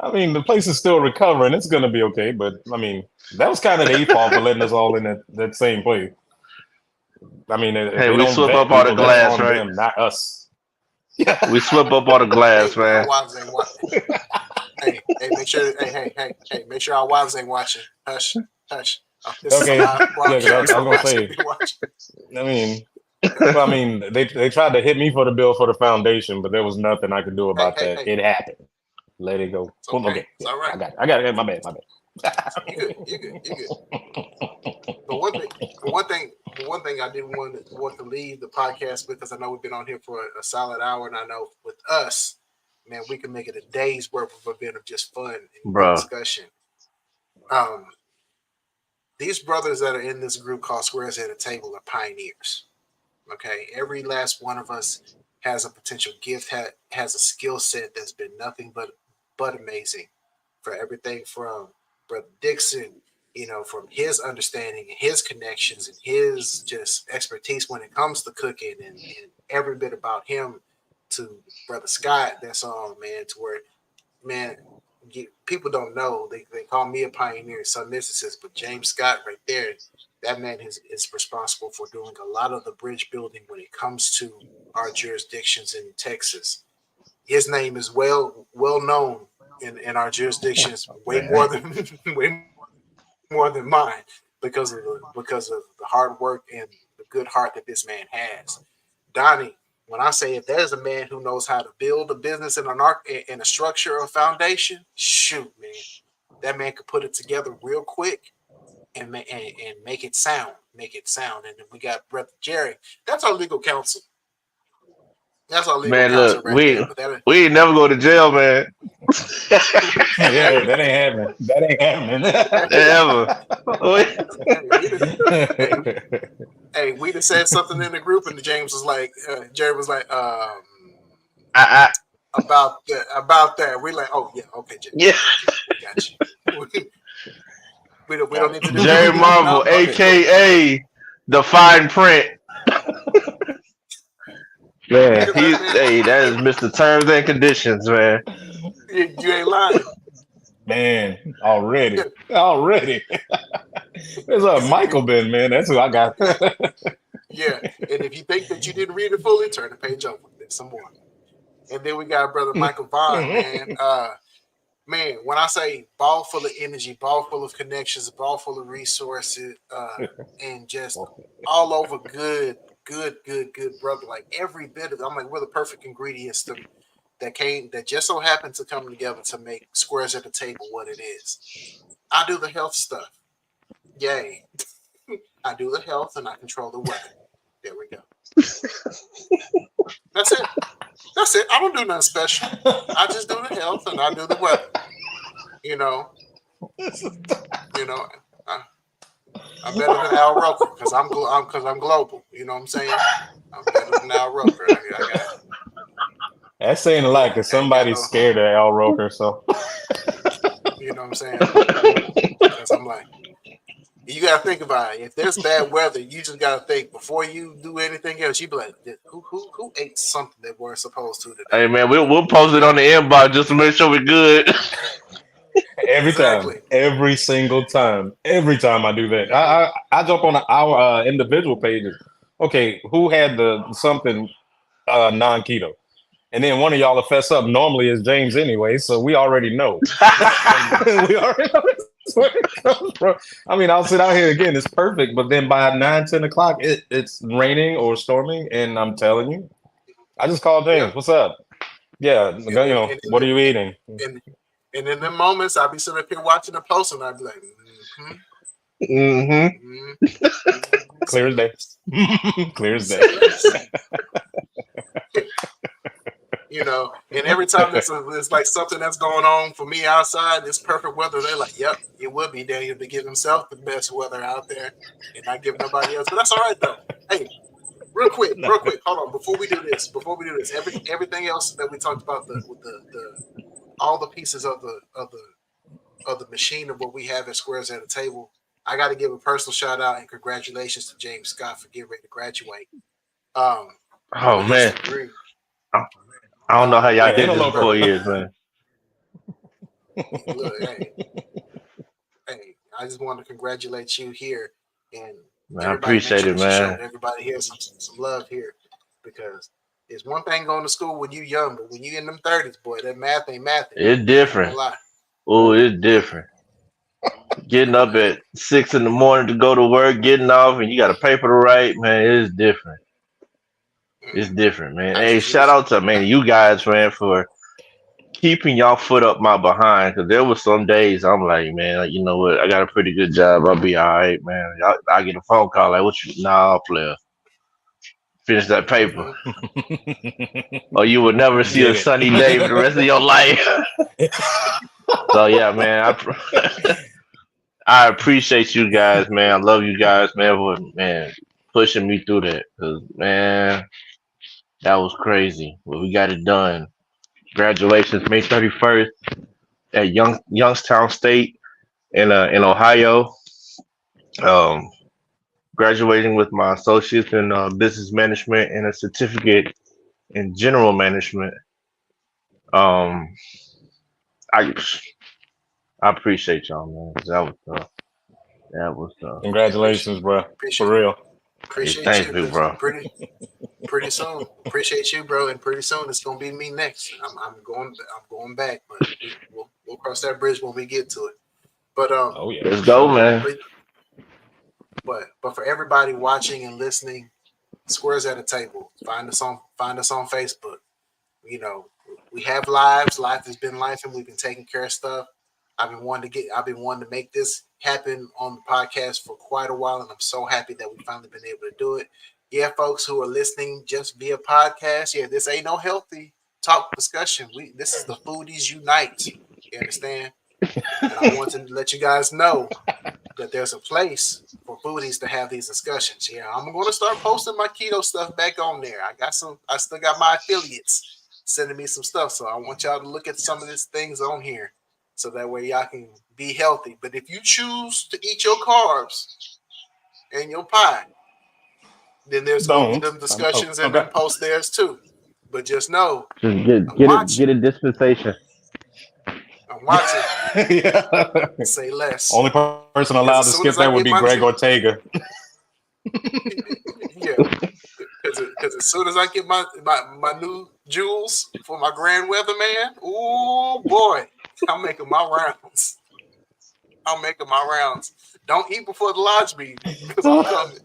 I mean, the place is still recovering. It's going to be okay. But, I mean, that was kind of their fault for letting us all in that same place. I mean, hey, we swept up all the glass, right? Them, not us. We swept up all the glass, man. Hey, make sure. Hey, make sure our wives ain't watching. Hush. Okay. I was going to say. I mean, they tried to hit me for the bill for the foundation, but there was nothing I could do about that. It happened. Let it go. It's okay. It's all right. I got it. My bad. You're good. But one thing I didn't want to leave the podcast because I know we've been on here for a solid hour, and I know with us, man, we can make it a day's worth of event of just fun and discussion. These brothers that are in this group called Squares at a Table are pioneers. Okay, every last one of us has a potential gift, has a skill set that's been nothing but amazing. For everything from Brother Dixon, from his understanding and his connections and his just expertise when it comes to cooking and every bit about him, to Brother Scott, that's all, man, to where, man, people don't know. They call me a pioneer in some instances, but James Scott right there, that man is responsible for doing a lot of the bridge building when it comes to our jurisdictions in Texas. His name is well known in our jurisdictions, way more than mine, because of the hard work and the good heart that this man has. Donnie, when I say if there's a man who knows how to build a business and a structure or foundation, shoot, man, that man could put it together real quick and make it sound. And then we got Brother Jerry. That's our legal counsel. That's our legal counsel. Look, we ain't never go to jail, man. Yeah, that ain't happening. Ever. Hey, we just said something in the group, and Jerry was like, about that. We like, oh yeah, okay, Jerry. Yeah, got you. We don't need to do Jerry Marvel, aka the fine print. Man, that is Mr. Terms and Conditions, man. You ain't lying. Man, already. There's a Michael Ben, man. That's who I got. Yeah, and if you think that you didn't read it fully, turn the page over. There's some more. And then we got Brother Michael Vaughn, man. Man, when I say ball full of energy, ball full of connections, ball full of resources, and just all over good brother. Like every bit of it, I'm like, we're the perfect ingredients that just so happened to come together to make Squares at the Table what it is. I do the health stuff. Yay. I do the health and I control the weather. There we go. That's it. I don't do nothing special. I just do the health and I do the weather. I'm better than Al Roker because I'm global. You know what I'm saying? I'm better than Al Roker. I got it. That's saying a lot because somebody's scared of Al Roker. So you know what I'm saying? Because I'm like, you gotta think about it. If there's bad weather, you just gotta think before you do anything else. You be like, who ate something that weren't supposed to today? Hey man, we'll post it on the inbox just to make sure we're good. Every single time I do that, I jump on our individual pages. Okay, who had the something non-keto? And then one of y'all will fess up. Normally it's James anyway, so we already know. We already know where it comes from. I mean, I'll sit out here again. It's perfect, but then by 9-10 o'clock, it's raining or storming, and I'm telling you, I just called James. What's up? Yeah, And then, what are you eating? and, and in them moments, I'll be sitting up here watching the post, and I'll be like, Mm-hmm. Clear say as day. less, Clear as say day. less. And every time it's like something that's going on for me outside, it's perfect weather. They're like, "Yep, it would be Daniel to give himself the best weather out there, and not give nobody else." But that's all right though. Hey, real quick, hold on. Before we do this, everything else that we talked about with the all the pieces of the machine of what we have at Squares at a Table. I got to give a personal shout out and congratulations to James Scott for getting ready to graduate Oh with his man, degree. I I don't know how y'all Yeah, did this in interloper. 4 years, man. Look, hey, I just wanted to congratulate you here, and Man, I everybody make appreciate sure it, that you show man. everybody here some love here, because it's one thing going to school when you young, but when you in them 30s, boy, that math ain't mathing. It's I ain't gonna different. lie. Oh, it's different. Getting up Hey, at 6 in the morning to go to work, getting off, and you got a paper to write, man. It's different. It's different, man. I Hey, just shout wish. out to man, you guys, man, for keeping y'all foot up my behind. Cause there was some days I'm like, man, like, you know what? I got a pretty good job. I'll be all right, man. I get a phone call like, what you? Nah, player, finish that paper, Mm-hmm. or you will never see a Get sunny day for the rest of your life. it. So yeah, man, I appreciate you guys, man. I love you guys, man, for man pushing me through that. Cause man, that was crazy. But we got it done. Graduations May 31st at Youngstown State in Ohio. Um, Graduating with my associates in business management and a certificate in general management. Um, I I appreciate y'all, man. That was tough. That was tough. Appreciate, Congratulations, bro. For appreciate, real. Hey, appreciate thanks, you, big because bro. pretty soon, appreciate you, bro, and pretty soon it's gonna be me next. I'm going back, but we'll cross that bridge when we get to it. But Oh yeah, Let's for go, sure. man. but but for everybody watching and listening, Squares at a Table. Find us on Facebook. You know, we have lives. Life has been life, and we've been taking care of stuff. I've been wanting to make this happen on the podcast for quite a while, and I'm so happy that we finally been able to do it. Yeah, folks who are listening just via podcast. Yeah, this ain't no healthy talk discussion. This is the Foodies Unite. You understand? And I want to let you guys know that there's a place for foodies to have these discussions. Yeah, I'm going to start posting my keto stuff back on there. I still got my affiliates sending me some stuff. So I want y'all to look at some of these things on here so that way y'all can be healthy. But if you choose to eat your carbs and your pie, then there's going to be Don't. them discussions and Okay. them posts there too. But just know Just I'm watching. get a dispensation. I'm watching. Yeah. Say less. Only person Because allowed as to soon skip as I that would get be my Greg Ortega. yeah, because as soon as I get my new jewels for my grand weather man, oh boy, I'm making my rounds. I'm making my rounds. Don't eat before the lodge meeting because I'm coming.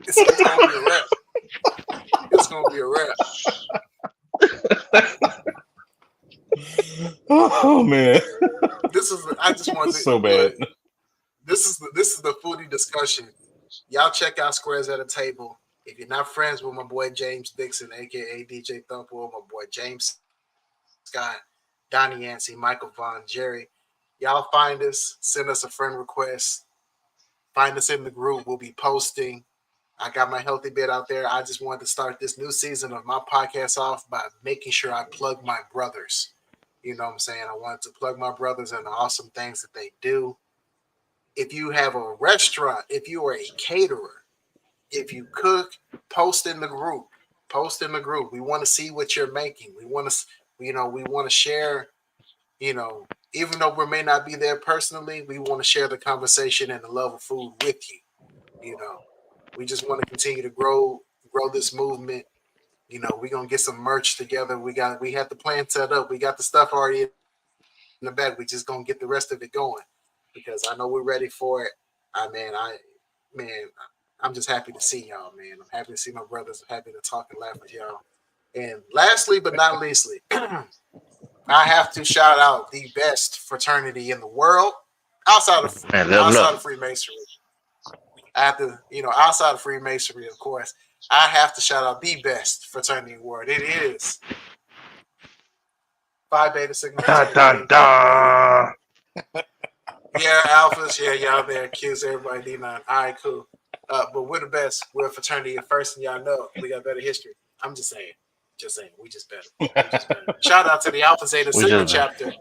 It's gonna be a wrap. It's gonna be a wrap. Oh man, This is. I just want to so bad. look. This is the foodie discussion. Y'all check out Squares at a Table. If you're not friends with my boy James Dixon, aka DJ Thumper, or my boy James Scott, Donnie Yancey, Michael Vaughn, Jerry. Y'all find us, send us a friend request, find us in the group. We'll be posting. I got my healthy bit out there. I just wanted to start this new season of my podcast off by making sure I plug my brothers. You know what I'm saying? I wanted to plug my brothers and the awesome things that they do. If you have a restaurant, if you are a caterer, if you cook, post in the group. Post in the group. We want to see what you're making. We want to share, even though we may not be there personally, we want to share the conversation and the love of food with you. You know, we just want to continue to grow this movement. We're gonna get some merch together. We have the plan set up. We got the stuff already in the bag. We just gonna get the rest of it going because I know we're ready for it. Man, I'm just happy to see y'all, man. I'm happy to see my brothers. I'm happy to talk and laugh with y'all. And lastly, but not leastly, I have to shout out the best fraternity in the world outside of Man, level up. Freemasonry. I have to, outside of Freemasonry, of course, I have to shout out the best fraternity in the world. It is Phi Beta Sigma Dun, Fraternity dun, Incorporated. dun. Yeah, alphas. Yeah, y'all there. Accuse everybody D9. All right, cool. But we're the best. We're a fraternity at first, and y'all know we got better history. I'm just saying. Just saying. We just better. Shout out to the Alpha Zeta We Sigma just chapter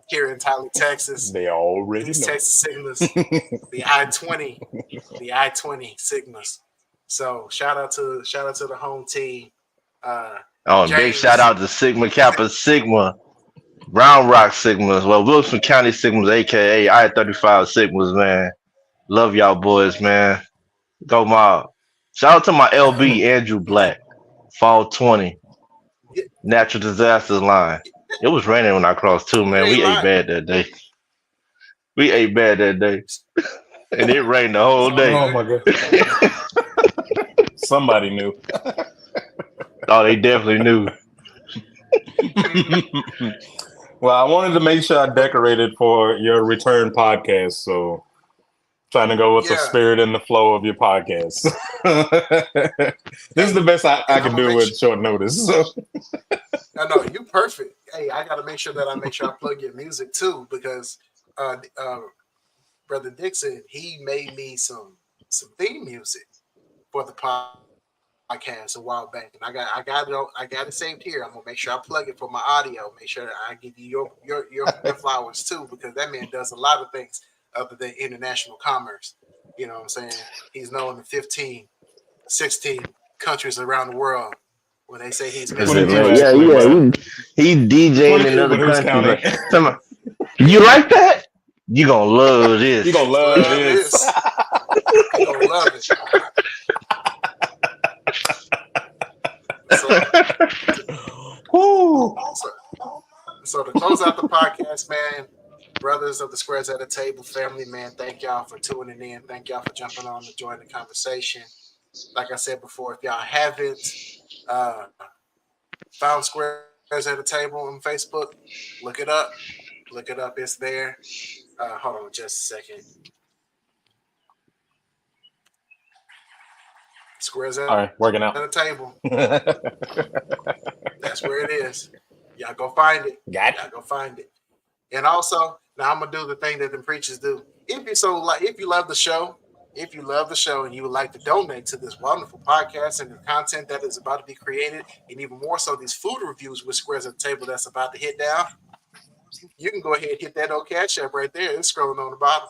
here in Tyler, Texas. They already These know. Texas Sigmas, the I-20, the I-20 Sigmas. So shout out to the home team. big James. shout out to Sigma Kappa Sigma, Round Rock Sigmas, well, Wilson County Sigmas, aka I-35 Sigmas, man. Love y'all boys, man. Go Mob. Shout out to my LB Andrew Black, Fall 20, Yeah, Natural Disasters line. It was raining when I crossed too, you man. ain't We ate lying. bad that day. We ate bad that day. And it rained the whole It's all day. Oh good. my god. Somebody knew. Oh, they definitely knew. Well, I wanted to make sure I decorated for your return podcast, so trying to go with the Yeah, spirit and the flow of your podcast. This is the best I and I'm can gonna do make with sure. short notice. So. No, you perfect. Hey, I gotta make sure I plug your music too because brother Dixon he made me some theme music for the podcast a while back, and I got it saved here. I'm gonna make sure I plug it for my audio. Make sure I give you your flowers too because that man does a lot of things other than international commerce. You know what I'm saying? He's known in 15, 16 countries around the world. When they say he's That's Mr. it, 22 man. Yeah, actually, International, but he DJing in 22, other but who's countries. counting? Like, tell me, you yeah, like that? You gonna love You this. gonna love love this. this. You gonna love it. So, Woo. so, so to close out the podcast, man, brothers of the Squares at the Table family, man, thank y'all for tuning in. Thank y'all for jumping on to join the conversation. Like I said before, if y'all haven't uh, found Squares at the Table on Facebook, look it up. Look it up. It's there. Hold on just a second. Squares All at right, working out. the Table. That's where it is. Y'all go find it. Got Y'all go find it. And also, now I'm gonna do the thing that the preachers do. If you love the show, and you would like to donate to this wonderful podcast and the content that is about to be created, and even more so these food reviews with Squares at the Table that's about to hit down, you can go ahead and hit that old Cash App right there. It's scrolling on the bottom.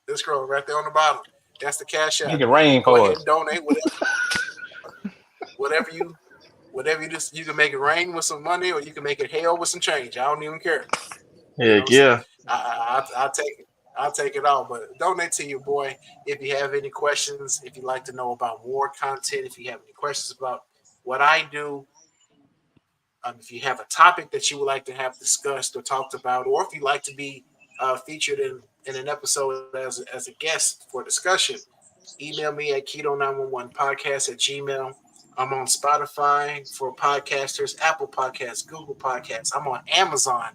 It's scrolling right there on the bottom. That's the Cash App. Make it rain Go for ahead us. and donate whatever you just you can make it rain with some money or you can make it hail with some change. I don't even care. You know, Heck yeah. I'll take it. I'll take it all. But donate to your boy if you have any questions, if you'd like to know about more content, if you have any questions about what I do, if you have a topic that you would like to have discussed or talked about, or if you'd like to be featured in an episode as a guest for discussion, email me at Keto911Podcast at Gmail. I'm on Spotify for podcasters, Apple Podcasts, Google Podcasts. I'm on Amazon.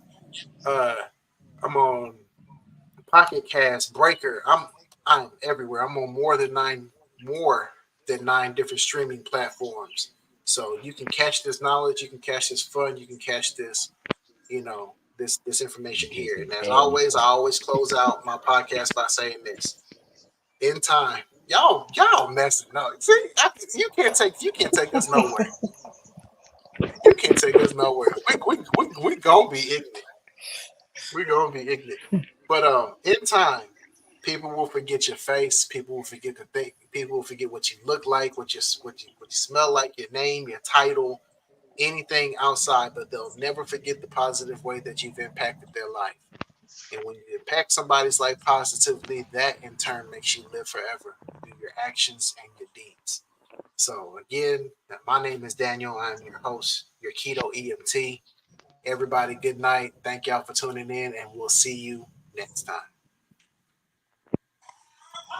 Uh, I'm on Pocket Cast, Breaker. I'm everywhere. I'm on more than nine different streaming platforms. So you can catch this knowledge, you can catch this fun, you can catch this, this information here. And as always, I always close out my podcast by saying this: in time, y'all messing up. See, you can't take us nowhere. You can't take us nowhere. We gonna be ignorant. We gonna be ignorant. But in time, people will forget your face. People will forget the thing. People will forget what you look like, what you smell like, your name, your title, anything outside. But they'll never forget the positive way that you've impacted their life. And when you impact somebody's life positively, that in turn makes you live forever through your actions and your deeds. So again, my name is Daniel. I'm your host, your Keto EMT. Everybody, good night. Thank y'all for tuning in, and we'll see you next time.